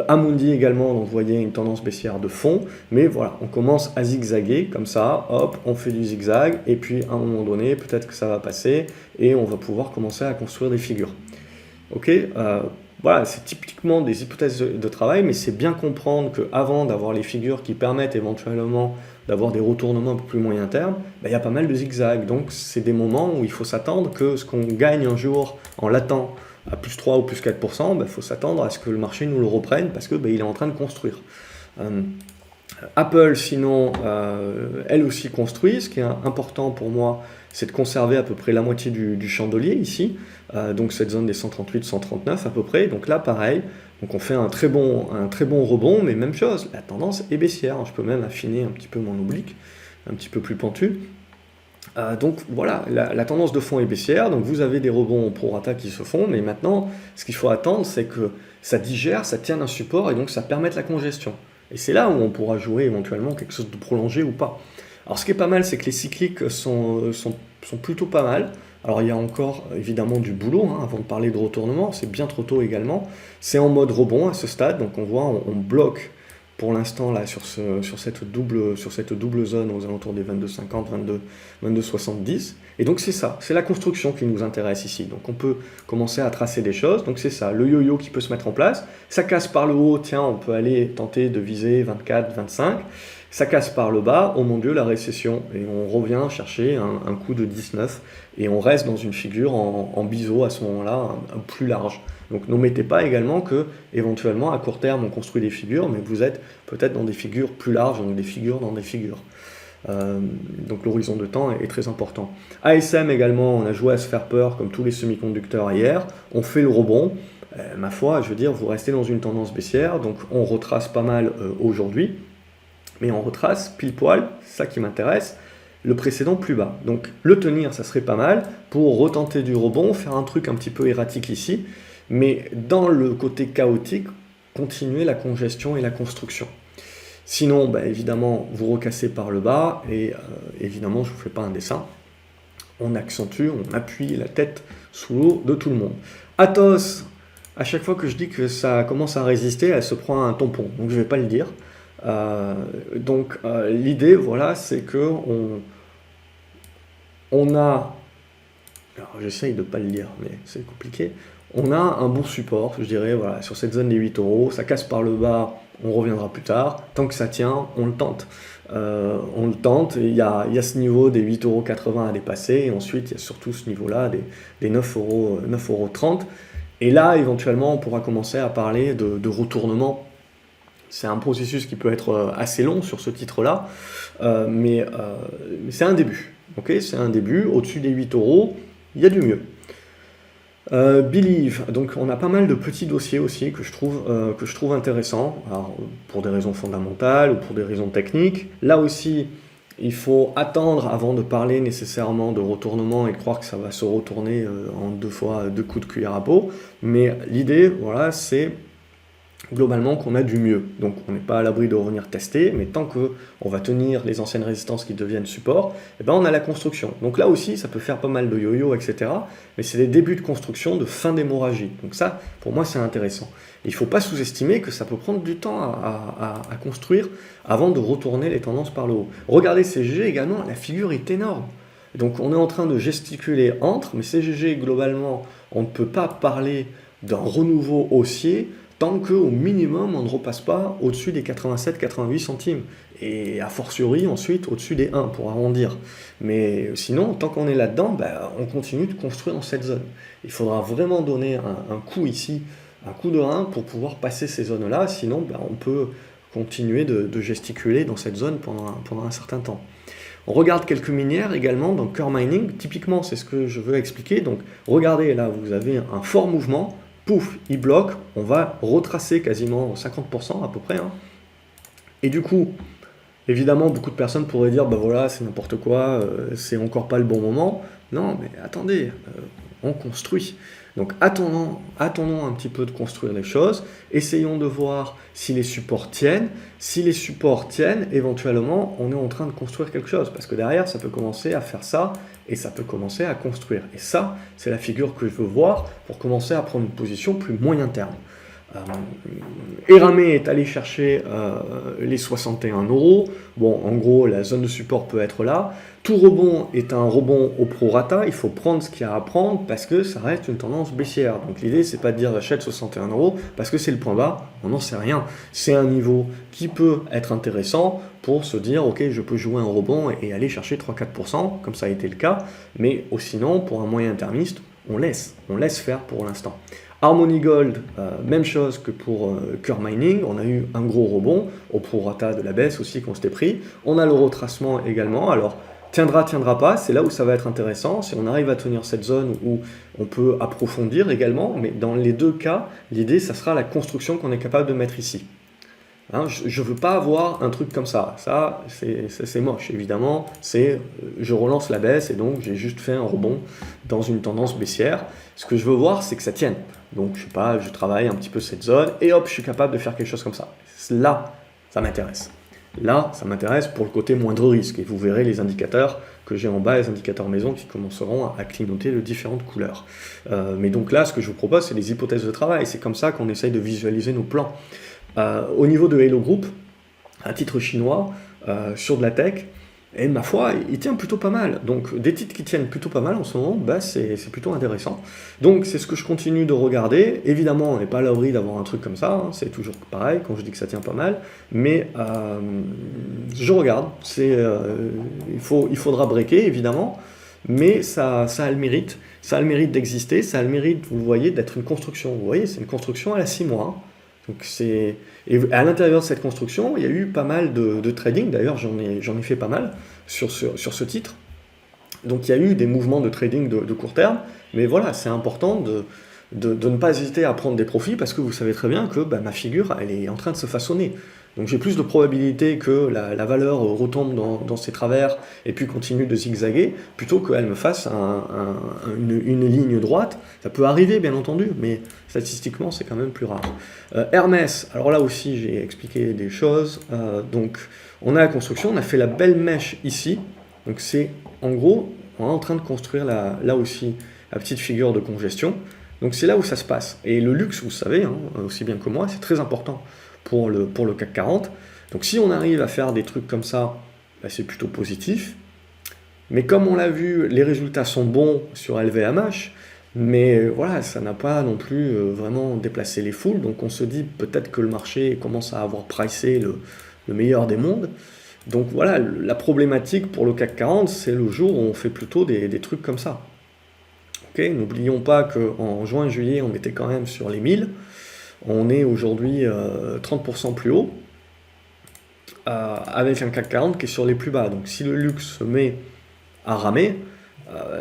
Amundi également, donc vous voyez une tendance baissière de fond, mais voilà, on commence à zigzaguer comme ça, hop, on fait du zigzag, et puis à un moment donné, peut-être que ça va passer, et on va pouvoir commencer à construire des figures. Ok, voilà, c'est typiquement des hypothèses de travail, mais c'est bien comprendre qu'avant d'avoir les figures qui permettent éventuellement d'avoir des retournements un peu plus moyen terme, il y a pas mal de zigzags. Donc c'est des moments où il faut s'attendre que ce qu'on gagne un jour en l'attend à plus 3 ou plus 4%, il faut s'attendre à ce que le marché nous le reprenne parce que il est en train de construire. Apple, sinon, elle aussi construit. Ce qui est important pour moi, c'est de conserver à peu près la moitié du chandelier ici, donc cette zone des 138, 139 à peu près. Donc là, pareil, donc on fait un très bon rebond, mais même chose, la tendance est baissière. Je peux même affiner un petit peu mon oblique, un petit peu plus pentu. Donc voilà, la tendance de fond est baissière, donc vous avez des rebonds pro rata qui se font, mais maintenant, ce qu'il faut attendre, c'est que ça digère, ça tienne un support, et donc ça permette la congestion. Et c'est là où on pourra jouer éventuellement quelque chose de prolongé ou pas. Alors ce qui est pas mal, c'est que les cycliques sont plutôt pas mal. Alors il y a encore évidemment du boulot, hein, avant de parler de retournement, c'est bien trop tôt également. C'est en mode rebond à ce stade, donc on voit, on bloque pour l'instant là sur cette double zone aux alentours des 22,50, 22,70. Et donc c'est ça, c'est la construction qui nous intéresse ici. Donc on peut commencer à tracer des choses. Donc c'est ça, le yo-yo qui peut se mettre en place. Ça casse par le haut, tiens, on peut aller tenter de viser 24, 25. Ça casse par le bas, oh mon Dieu, la récession. Et on revient chercher un coup de 19. Et on reste dans une figure en biseau à ce moment-là, un plus large. Donc n'omettez pas également que, éventuellement, à court terme, on construit des figures, mais vous êtes peut-être dans des figures plus larges, donc des figures dans des figures. Donc l'horizon de temps est très important. ASM également, on a joué à se faire peur, comme tous les semi-conducteurs hier. On fait le rebond. Ma foi, je veux dire, vous restez dans une tendance baissière, donc on retrace pas mal aujourd'hui, mais on retrace pile poil, ça qui m'intéresse, le précédent plus bas. Donc le tenir, ça serait pas mal pour retenter du rebond, faire un truc un petit peu erratique ici, mais dans le côté chaotique, continuer la congestion et la construction. Sinon, évidemment, vous recassez par le bas, et évidemment, je ne vous fais pas un dessin. On accentue, on appuie la tête sous l'eau de tout le monde. Athos, à chaque fois que je dis que ça commence à résister, elle se prend un tampon, donc je ne vais pas le dire. L'idée, voilà, c'est que on a alors j'essaye de ne pas le lire, mais c'est compliqué. On a un bon support, je dirais, voilà, sur cette zone des 8 euros. Ça casse par le bas, on reviendra plus tard. Tant que ça tient, on le tente. On le tente, il y a ce niveau des 8,80 € à dépasser, et ensuite il y a surtout ce niveau-là des 9,30 €. Et là, éventuellement, on pourra commencer à parler de retournement. C'est un processus qui peut être assez long sur ce titre-là, mais c'est un début. Okay, c'est un début. Au-dessus des 8 €, il y a du mieux. Believe, donc on a pas mal de petits dossiers aussi que je trouve intéressants, alors, pour des raisons fondamentales ou pour des raisons techniques. Là aussi, il faut attendre avant de parler nécessairement de retournement et de croire que ça va se retourner en deux coups de cuillère à peau. Mais l'idée, voilà, c'est globalement qu'on a du mieux. Donc on n'est pas à l'abri de revenir tester, mais tant qu'on va tenir les anciennes résistances qui deviennent support, eh ben on a la construction. Donc là aussi, ça peut faire pas mal de yo-yo, etc. Mais c'est des débuts de construction de fin d'hémorragie. Donc ça, pour moi, c'est intéressant. Il ne faut pas sous-estimer que ça peut prendre du temps à construire avant de retourner les tendances par le haut. Regardez CGG également, la figure est énorme. Donc on est en train de gesticuler entre, mais CGG, globalement, on ne peut pas parler d'un renouveau haussier tant qu'au minimum, on ne repasse pas au-dessus des 87-88 centimes. Et a fortiori, ensuite, au-dessus des 1 pour arrondir. Mais sinon, tant qu'on est là-dedans, on continue de construire dans cette zone. Il faudra vraiment donner un coup ici, un coup de rein pour pouvoir passer ces zones-là. Sinon, on peut continuer de gesticuler dans cette zone pendant un certain temps. On regarde quelques minières également dans Core Mining. Typiquement, c'est ce que je veux expliquer. Donc, regardez, là, vous avez un fort mouvement. Pouf, il bloque, on va retracer quasiment 50% à peu près. Hein. Et du coup, évidemment, beaucoup de personnes pourraient dire, voilà, c'est n'importe quoi, c'est encore pas le bon moment. Non, mais attendez, on construit. Donc attendons un petit peu de construire les choses, essayons de voir si les supports tiennent. Si les supports tiennent, éventuellement, on est en train de construire quelque chose, parce que derrière, ça peut commencer à faire ça, et ça peut commencer à construire. Et ça, c'est la figure que je veux voir pour commencer à prendre une position plus moyen terme. Eramé est allé chercher les 61 €. Bon, en gros, la zone de support peut être là. Tout rebond est un rebond au prorata. Il faut prendre ce qu'il y a à prendre parce que ça reste une tendance baissière. Donc l'idée, c'est pas de dire j'achète 61 € parce que c'est le point bas. On n'en sait rien. C'est un niveau qui peut être intéressant pour se dire ok, je peux jouer un rebond et aller chercher 3-4%, comme ça a été le cas. Mais sinon, pour un moyen termiste, on laisse faire pour l'instant. Harmony Gold, même chose que pour Core Mining, on a eu un gros rebond au prorata de la baisse aussi qu'on s'était pris. On a le retracement également, alors tiendra pas, c'est là où ça va être intéressant, si on arrive à tenir cette zone où on peut approfondir également, mais dans les deux cas, l'idée ça sera la construction qu'on est capable de mettre ici. Hein, je ne veux pas avoir un truc comme ça, c'est moche évidemment, je relance la baisse et donc j'ai juste fait un rebond dans une tendance baissière. Ce que je veux voir c'est que ça tienne, donc je sais pas, je travaille un petit peu cette zone et hop je suis capable de faire quelque chose comme ça. Là ça m'intéresse. Là ça m'intéresse pour le côté moindre risque et vous verrez les indicateurs que j'ai en bas, les indicateurs maison qui commenceront à clignoter de différentes couleurs. Mais donc là ce que je vous propose c'est des hypothèses de travail, c'est comme ça qu'on essaye de visualiser nos plans. Au niveau de Hello Group, un titre chinois sur de la tech, et ma foi, il tient plutôt pas mal. Donc des titres qui tiennent plutôt pas mal en ce moment, c'est plutôt intéressant. Donc c'est ce que je continue de regarder. Évidemment, on n'est pas à l'abri d'avoir un truc comme ça, hein. C'est toujours pareil quand je dis que ça tient pas mal. Mais je regarde. Il faudra breaker, évidemment. Mais ça a le mérite. Ça a le mérite d'exister. Ça a le mérite, vous le voyez, d'être une construction. Vous voyez, c'est une construction à la 6 mois. Hein. Donc et à l'intérieur de cette construction, il y a eu pas mal de trading, d'ailleurs j'en ai fait pas mal sur ce titre. Donc il y a eu des mouvements de trading de court terme, mais voilà, c'est important de ne pas hésiter à prendre des profits parce que vous savez très bien que ma figure, elle est en train de se façonner. Donc j'ai plus de probabilité que la valeur retombe dans ses travers et puis continue de zigzaguer, plutôt qu'elle me fasse une ligne droite. Ça peut arriver bien entendu, mais statistiquement c'est quand même plus rare. Hermès, alors là aussi j'ai expliqué des choses. Donc on a la construction, on a fait la belle mèche ici. Donc c'est en gros, on est en train de construire là aussi la petite figure de congestion. Donc c'est là où ça se passe. Et le luxe, vous savez, hein, aussi bien que moi, c'est très important pour le CAC 40. Donc si on arrive à faire des trucs comme ça, c'est plutôt positif. Mais comme on l'a vu, les résultats sont bons sur LVMH, mais voilà, ça n'a pas non plus vraiment déplacé les foules, donc on se dit peut-être que le marché commence à avoir pricé le meilleur des mondes. Donc voilà, la problématique pour le CAC 40, c'est le jour où on fait plutôt des trucs comme ça. Ok, n'oublions pas qu'en juin-juillet, on était quand même sur les 1000. On est aujourd'hui 30% plus haut, avec un CAC 40 qui est sur les plus bas. Donc si le luxe se met à ramer,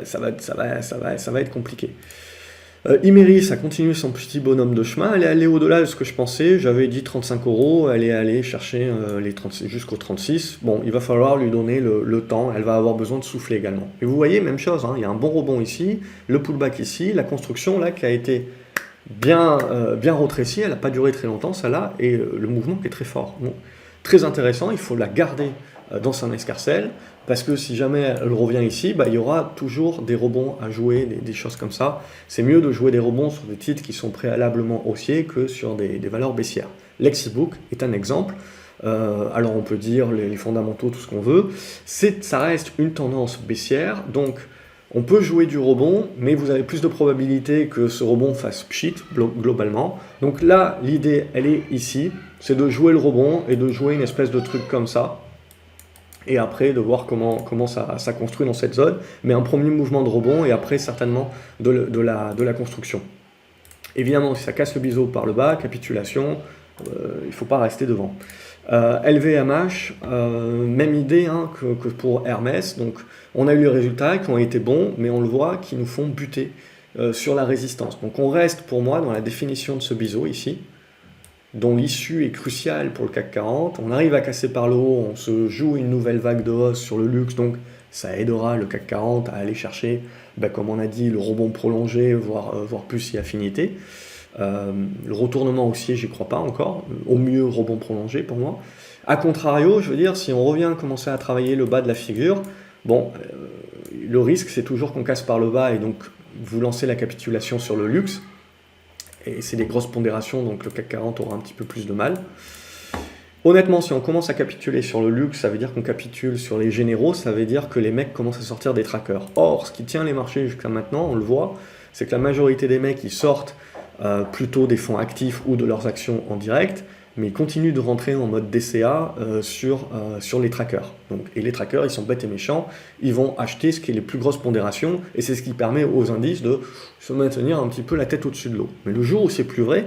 ça va être compliqué. Imeris a continué son petit bonhomme de chemin, elle est allée au-delà de ce que je pensais, j'avais dit 35 €, elle est allée chercher jusqu'au 36. Bon, il va falloir lui donner le temps, elle va avoir besoin de souffler également. Et vous voyez, même chose, hein, il y a un bon rebond ici, le pullback ici, la construction là qui a été bien rétrécie, elle n'a pas duré très longtemps, celle-là, et le mouvement qui est très fort. Donc, très intéressant, il faut la garder dans son escarcelle, parce que si jamais elle revient ici, il y aura toujours des rebonds à jouer, des choses comme ça. C'est mieux de jouer des rebonds sur des titres qui sont préalablement haussiers que sur des valeurs baissières. Lexibook est un exemple. Alors on peut dire les fondamentaux, tout ce qu'on veut. Ça reste une tendance baissière, donc on peut jouer du rebond, mais vous avez plus de probabilité que ce rebond fasse pchit globalement. Donc là, l'idée, elle est ici, c'est de jouer le rebond et de jouer une espèce de truc comme ça. Et après de voir comment ça construit dans cette zone, mais un premier mouvement de rebond et après certainement de la construction. Évidemment, si ça casse le biseau par le bas, capitulation, il ne faut pas rester devant. LVMH, même idée hein, que pour Hermès, donc on a eu les résultats qui ont été bons, mais on le voit, qui nous font buter sur la résistance. Donc on reste pour moi dans la définition de ce biseau ici, dont l'issue est cruciale pour le CAC 40. On arrive à casser par le haut, on se joue une nouvelle vague de hausse sur le luxe, donc ça aidera le CAC 40 à aller chercher, comme on a dit, le rebond prolongé, voire plus si affinité. Le retournement haussier, j'y crois pas encore, au mieux rebond prolongé pour moi. A contrario, je veux dire, si on revient commencer à travailler le bas de la figure, le risque c'est toujours qu'on casse par le bas et donc vous lancez la capitulation sur le luxe. Et c'est des grosses pondérations, donc le CAC 40 aura un petit peu plus de mal. Honnêtement, si on commence à capituler sur le luxe, ça veut dire qu'on capitule sur les généraux, ça veut dire que les mecs commencent à sortir des trackers. Or, ce qui tient les marchés jusqu'à maintenant, on le voit, c'est que la majorité des mecs, ils sortent plutôt des fonds actifs ou de leurs actions en direct, mais ils continuent de rentrer en mode DCA sur les trackers. Et les trackers, ils sont bêtes et méchants, ils vont acheter ce qui est les plus grosses pondérations, et c'est ce qui permet aux indices de se maintenir un petit peu la tête au-dessus de l'eau. Mais le jour où c'est plus vrai,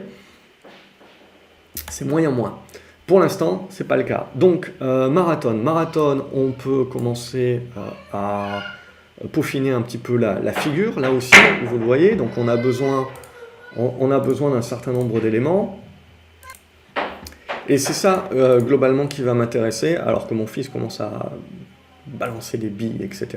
c'est moyen. Pour l'instant, c'est pas le cas. Donc, Marathon, on peut commencer à peaufiner un petit peu la figure, là aussi, vous le voyez, donc on a besoin d'un certain nombre d'éléments. Et c'est ça, globalement, qui va m'intéresser, alors que mon fils commence à balancer des billes, etc.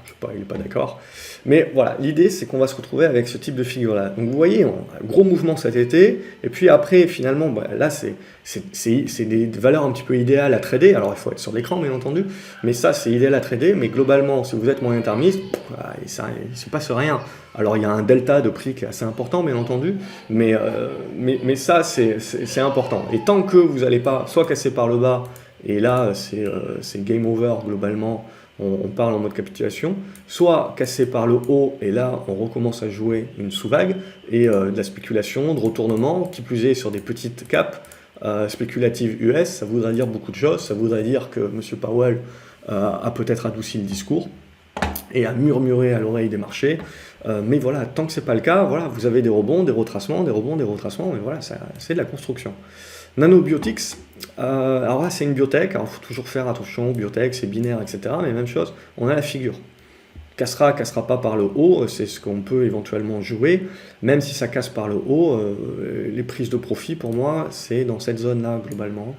Je sais pas, il n'est pas d'accord. Mais voilà, l'idée, c'est qu'on va se retrouver avec ce type de figure-là. Donc vous voyez, on a un gros mouvement cet été, et puis après, finalement, là, c'est des valeurs un petit peu idéales à trader. Alors, il faut être sur l'écran, bien entendu, mais ça, c'est idéal à trader. Mais globalement, si vous êtes moyen termiste, il ne se passe rien. Alors, il y a un delta de prix qui est assez important, bien entendu, mais ça, c'est important. Et tant que vous n'allez pas soit casser par le bas, et là, c'est game over globalement, on parle en mode capitulation, soit cassé par le haut, et là, on recommence à jouer une sous-vague, et de la spéculation, de retournement, qui plus est sur des petites capes spéculatives US, ça voudrait dire beaucoup de choses, ça voudrait dire que M. Powell a peut-être adouci le discours, et a murmuré à l'oreille des marchés, mais voilà, tant que ce n'est pas le cas, voilà, vous avez des rebonds, des retracements, des rebonds, des retracements, mais voilà, c'est de la construction. Nanobiotics, alors là c'est une biotech, alors il faut toujours faire attention, biotech c'est binaire, etc. Mais même chose, on a la figure. Cassera pas par le haut, c'est ce qu'on peut éventuellement jouer, même si ça casse par le haut, les prises de profit pour moi c'est dans cette zone-là globalement.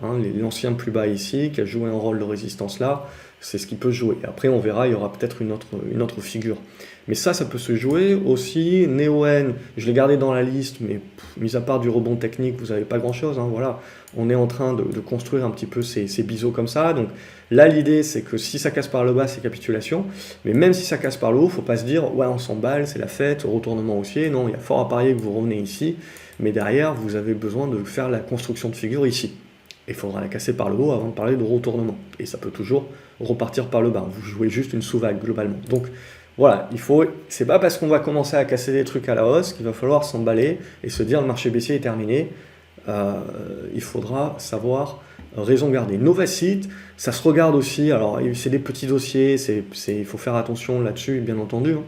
Hein, l'ancien plus bas ici, qui a joué un rôle de résistance là, c'est ce qui peut jouer. Après on verra, il y aura peut-être une autre figure. Mais ça peut se jouer aussi. Neoen, je l'ai gardé dans la liste, mais mis à part du rebond technique, vous n'avez pas grand-chose. Hein, voilà. On est en train de construire un petit peu ces biseaux comme ça. Donc là, l'idée, c'est que si ça casse par le bas, c'est capitulation. Mais même si ça casse par le haut, il ne faut pas se dire « ouais, on s'emballe, c'est la fête, retournement haussier ». Non, il y a fort à parier que vous revenez ici. Mais derrière, vous avez besoin de faire la construction de figure ici. il faudra la casser par le haut avant de parler de retournement. Et ça peut toujours repartir par le bas. Vous jouez juste une sous-vague globalement. Donc voilà, c'est pas parce qu'on va commencer à casser des trucs à la hausse qu'il va falloir s'emballer et se dire le marché baissier est terminé. Il faudra savoir raison garder. Novacite, ça se regarde aussi. Alors c'est des petits dossiers, il faut faire attention là-dessus, bien entendu. Hein.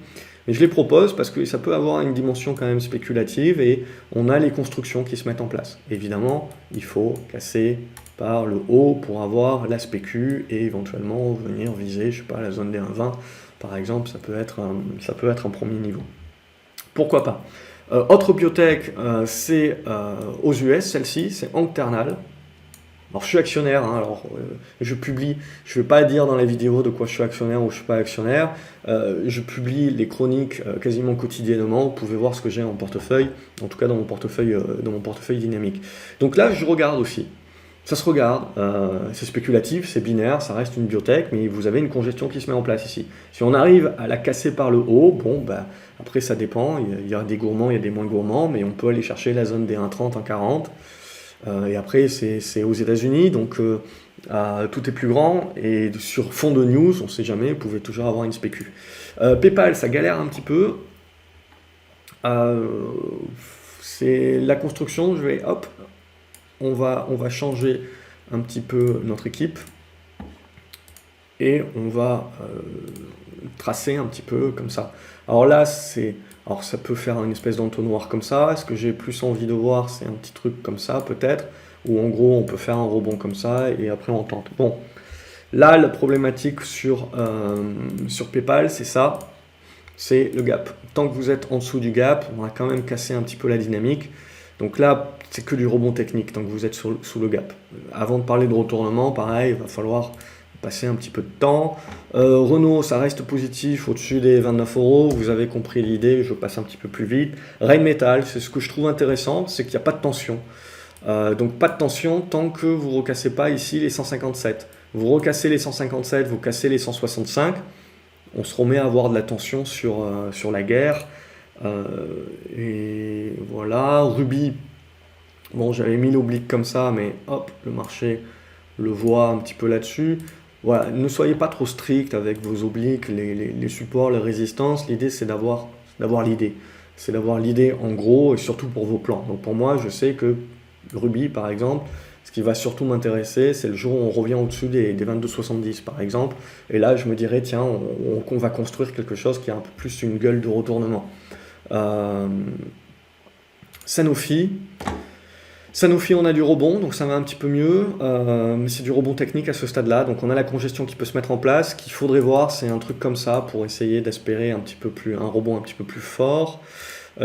Mais je les propose parce que ça peut avoir une dimension quand même spéculative et on a les constructions qui se mettent en place. Évidemment, il faut casser par le haut pour avoir la spécu et éventuellement venir viser, je sais pas, la zone des 1,20 par exemple, ça peut être un premier niveau. Pourquoi pas. Autre biotech, c'est aux US, celle-ci, c'est Ancternal. Alors je suis actionnaire, hein, je publie, je ne vais pas dire dans la vidéo de quoi je suis actionnaire ou je ne suis pas actionnaire, je publie les chroniques quasiment quotidiennement, vous pouvez voir ce que j'ai en portefeuille, en tout cas dans mon portefeuille dynamique. Donc là je regarde aussi, ça se regarde, c'est spéculatif, c'est binaire, ça reste une biotech, mais vous avez une congestion qui se met en place ici. Si on arrive à la casser par le haut, bon, bah, après ça dépend, il y a des gourmands, il y a des moins gourmands, mais on peut aller chercher la zone des 1,30, 1,40. Et après, c'est aux États-Unis, donc tout est plus grand. Et sur fond de news, on ne sait jamais, vous pouvez toujours avoir une spécu. PayPal, ça galère un petit peu. C'est la construction, on va changer un petit peu notre équipe. Et on va tracer un petit peu comme ça. Alors là, alors ça peut faire une espèce d'entonnoir comme ça. Ce que j'ai plus envie de voir, c'est un petit truc comme ça peut-être, où en gros on peut faire un rebond comme ça et après on tente. Bon, là la problématique sur PayPal, c'est ça, c'est le gap. Tant que vous êtes en dessous du gap, on a quand même cassé un petit peu la dynamique. Donc là, c'est que du rebond technique tant que vous êtes sous le gap. Avant de parler de retournement, pareil, il va falloir passer un petit peu de temps. Renault, ça reste positif au-dessus des 29 €. Vous avez compris l'idée, je passe un petit peu plus vite. Rheinmetall, c'est ce que je trouve intéressant, c'est qu'il n'y a pas de tension. Donc pas de tension tant que vous ne recassez pas ici les 157. Vous recassez les 157, vous cassez les 165. On se remet à avoir de la tension sur la guerre. Et voilà, Ruby, bon j'avais mis l'oblique comme ça, mais hop, le marché le voit un petit peu là-dessus. Voilà, ne soyez pas trop strict avec vos obliques, les supports, les résistances. L'idée, c'est d'avoir l'idée. C'est d'avoir l'idée en gros et surtout pour vos plans. Donc pour moi, je sais que Ruby, par exemple, ce qui va surtout m'intéresser, c'est le jour où on revient au-dessus des 22,70 par exemple. Et là, je me dirais, tiens, on va construire quelque chose qui a un peu plus une gueule de retournement. Sanofi, on a du rebond, donc ça va un petit peu mieux, mais c'est du rebond technique à ce stade-là, donc on a la congestion qui peut se mettre en place. Ce qu'il faudrait voir, c'est un truc comme ça pour essayer d'espérer un rebond un petit peu plus fort.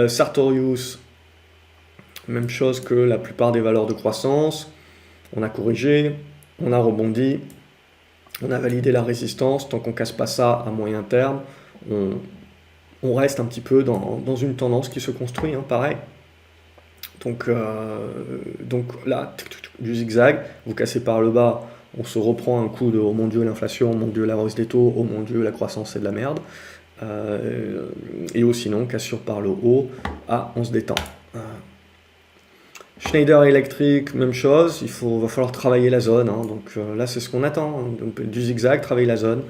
Sartorius, même chose que la plupart des valeurs de croissance. On a corrigé, on a rebondi, on a validé la résistance. Tant qu'on ne casse pas ça à moyen terme, on reste un petit peu dans une tendance qui se construit, hein, pareil. Donc là, du zigzag, vous cassez par le bas, on se reprend un coup de oh mon Dieu l'inflation, oh mon Dieu la hausse des taux, oh mon Dieu la croissance c'est de la merde. Et sinon, cassure par le haut, on se détend. Schneider Electric, même chose, va falloir travailler la zone. Hein, donc là c'est ce qu'on attend, hein, donc, du zigzag, travailler la zone.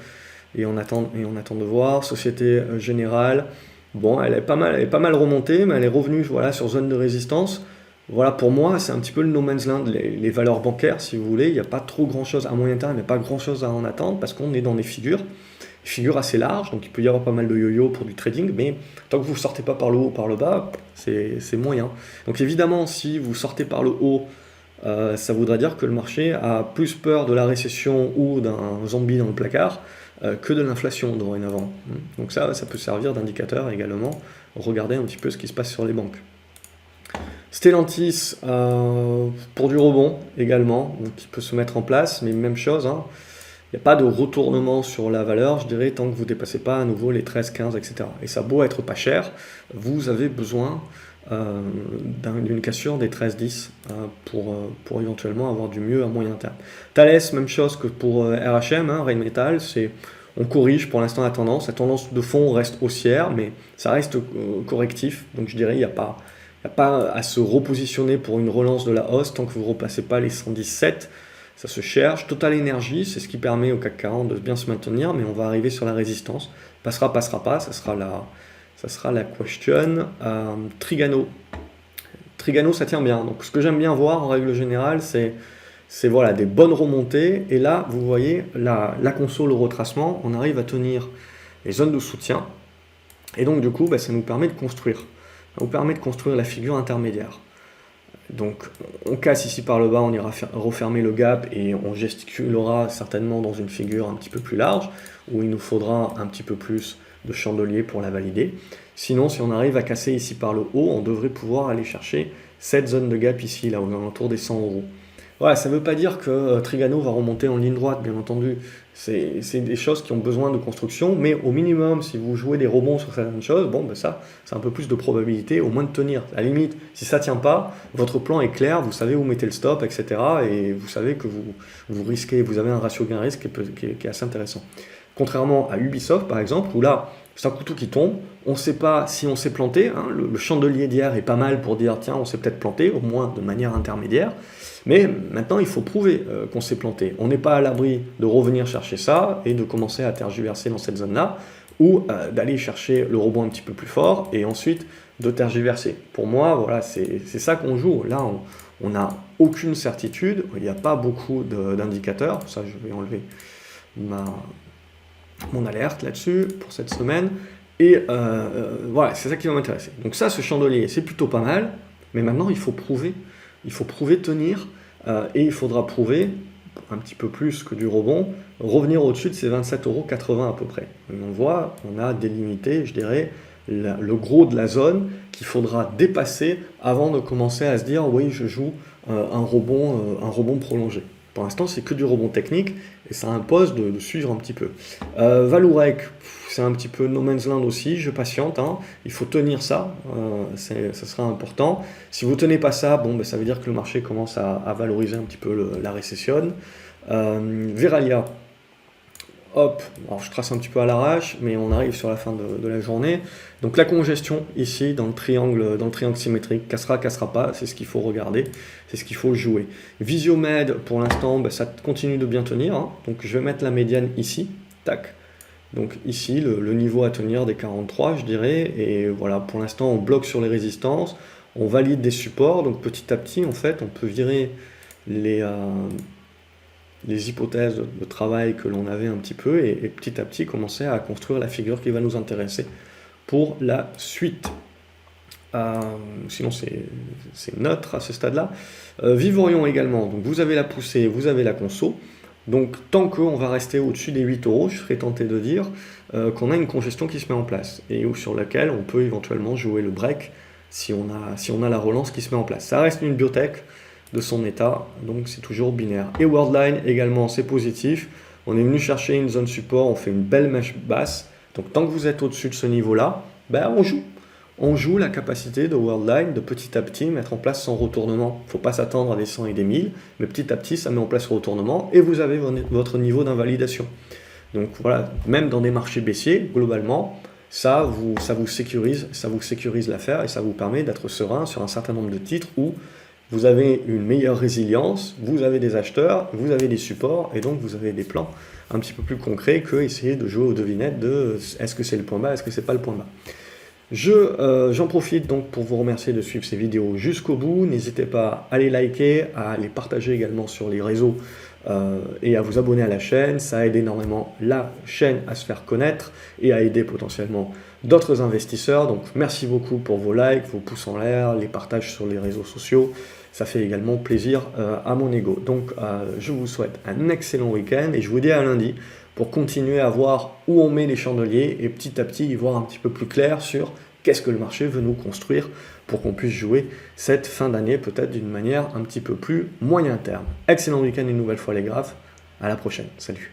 Et on attend de voir. Société Générale, bon, elle est pas mal remontée, mais elle est revenue voilà, sur zone de résistance. Voilà, pour moi, c'est un petit peu le no man's land, les valeurs bancaires, si vous voulez. Il n'y a pas trop grand-chose à moyen terme, il n'y a pas grand-chose à en attendre, parce qu'on est dans des figures assez larges, donc il peut y avoir pas mal de yo-yo pour du trading, mais tant que vous ne sortez pas par le haut ou par le bas, c'est moyen. Donc évidemment, si vous sortez par le haut, ça voudrait dire que le marché a plus peur de la récession ou d'un zombie dans le placard, que de l'inflation dorénavant. Donc ça peut servir d'indicateur également. Regardez un petit peu ce qui se passe sur les banques. Stellantis, pour du rebond également, donc qui peut se mettre en place, mais même chose, hein. Il n'y a pas de retournement sur la valeur, je dirais, tant que vous ne dépassez pas à nouveau les 13, 15, etc. Et ça a beau être pas cher, vous avez besoin d'une cassure des 13-10 pour éventuellement avoir du mieux à moyen terme. Thales, même chose que pour RHM, hein, Rheinmetall, on corrige pour l'instant la tendance de fond reste haussière, mais ça reste correctif, donc je dirais il n'y a n'y a pas à se repositionner pour une relance de la hausse tant que vous ne repassez pas les 117. Ça se cherche. Total Energy, c'est ce qui permet au CAC 40 de bien se maintenir, mais on va arriver sur la résistance. Passera, passera pas, ça sera la question. Trigano. Trigano, ça tient bien. Donc ce que j'aime bien voir en règle générale, c'est voilà, des bonnes remontées. Et là, vous voyez, la console, le retracement, on arrive à tenir les zones de soutien. Et donc du coup, ça nous permet de construire. Ça nous permet de construire la figure intermédiaire. Donc on casse ici par le bas, on ira refermer le gap et on gesticulera certainement dans une figure un petit peu plus large, où il nous faudra un petit peu plus de chandelier pour la valider. Sinon, si on arrive à casser ici par le haut, on devrait pouvoir aller chercher cette zone de gap ici, là, aux alentours des 100 euros. Voilà, ça ne veut pas dire que Trigano va remonter en ligne droite, bien entendu. C'est des choses qui ont besoin de construction, mais au minimum, si vous jouez des rebonds sur certaines choses, ça, c'est un peu plus de probabilité, au moins de tenir. À la limite, si ça ne tient pas, votre plan est clair, vous savez où mettez le stop, etc. Et vous savez que vous risquez, vous avez un ratio gain-risque qui est assez intéressant. Contrairement à Ubisoft, par exemple, où là, c'est un couteau qui tombe, on ne sait pas si on s'est planté, hein, le chandelier d'hier est pas mal pour dire, tiens, on s'est peut-être planté, au moins de manière intermédiaire, mais maintenant, il faut prouver qu'on s'est planté. On n'est pas à l'abri de revenir chercher ça et de commencer à tergiverser dans cette zone-là, ou d'aller chercher le rebond un petit peu plus fort et ensuite de tergiverser. Pour moi, voilà, c'est ça qu'on joue. Là, on n'a aucune certitude, il n'y a pas beaucoup d'indicateurs. Ça, je vais enlever mon alerte là-dessus pour cette semaine. Et voilà, c'est ça qui va m'intéresser. Donc ça, ce chandelier, c'est plutôt pas mal, mais maintenant, il faut prouver tenir, et il faudra prouver, un petit peu plus que du rebond, revenir au-dessus de ces 27,80 € à peu près. Et on voit, on a délimité, je dirais, le gros de la zone qu'il faudra dépasser avant de commencer à se dire, oui, je joue un rebond prolongé. Pour l'instant, c'est que du rebond technique, et ça impose de suivre un petit peu. Vallourec, c'est un petit peu no man's land aussi, je patiente, hein. Il faut tenir ça, ça sera important. Si vous ne tenez pas ça, ça veut dire que le marché commence à valoriser un petit peu la récession. Verallia, hop, alors je trace un petit peu à l'arrache, mais on arrive sur la fin de la journée. Donc la congestion ici, dans le triangle symétrique, cassera pas, c'est ce qu'il faut regarder, c'est ce qu'il faut jouer. Visiomed, pour l'instant, ça continue de bien tenir, hein. Donc je vais mettre la médiane ici, tac. Donc ici, le niveau à tenir des 43, je dirais, et voilà, pour l'instant, on bloque sur les résistances, on valide des supports, donc petit à petit, en fait, on peut virer les hypothèses de travail que l'on avait un petit peu, et petit à petit, commencer à construire la figure qui va nous intéresser pour la suite. Sinon, c'est neutre à ce stade-là. Vivorion également, donc vous avez la poussée, vous avez la conso. Donc tant qu'on va rester au-dessus des 8 €, je serais tenté de dire qu'on a une congestion qui se met en place et sur laquelle on peut éventuellement jouer le break si on a la relance qui se met en place. Ça reste une biotech de son état, donc c'est toujours binaire. Et Worldline également, c'est positif. On est venu chercher une zone support, on fait une belle mèche basse. Donc tant que vous êtes au-dessus de ce niveau-là, on joue. On joue la capacité de Worldline de petit à petit mettre en place son retournement. Il ne faut pas s'attendre à des 100 et des 1000, mais petit à petit, ça met en place le retournement et vous avez votre niveau d'invalidation. Donc voilà, même dans des marchés baissiers, globalement, ça vous sécurise l'affaire et ça vous permet d'être serein sur un certain nombre de titres où vous avez une meilleure résilience, vous avez des acheteurs, vous avez des supports et donc vous avez des plans un petit peu plus concrets que essayer de jouer aux devinettes de est-ce que c'est le point bas, est-ce que c'est pas le point bas. J'en profite donc pour vous remercier de suivre ces vidéos jusqu'au bout. N'hésitez pas à les liker, à les partager également sur les réseaux et à vous abonner à la chaîne. Ça aide énormément la chaîne à se faire connaître et à aider potentiellement d'autres investisseurs. Donc merci beaucoup pour vos likes, vos pouces en l'air, les partages sur les réseaux sociaux. Ça fait également plaisir à mon ego. Donc je vous souhaite un excellent week-end et je vous dis à lundi pour continuer à voir où on met les chandeliers et petit à petit y voir un petit peu plus clair sur qu'est-ce que le marché veut nous construire pour qu'on puisse jouer cette fin d'année peut-être d'une manière un petit peu plus moyen terme. Excellent week-end une nouvelle fois les graphes, à la prochaine, salut.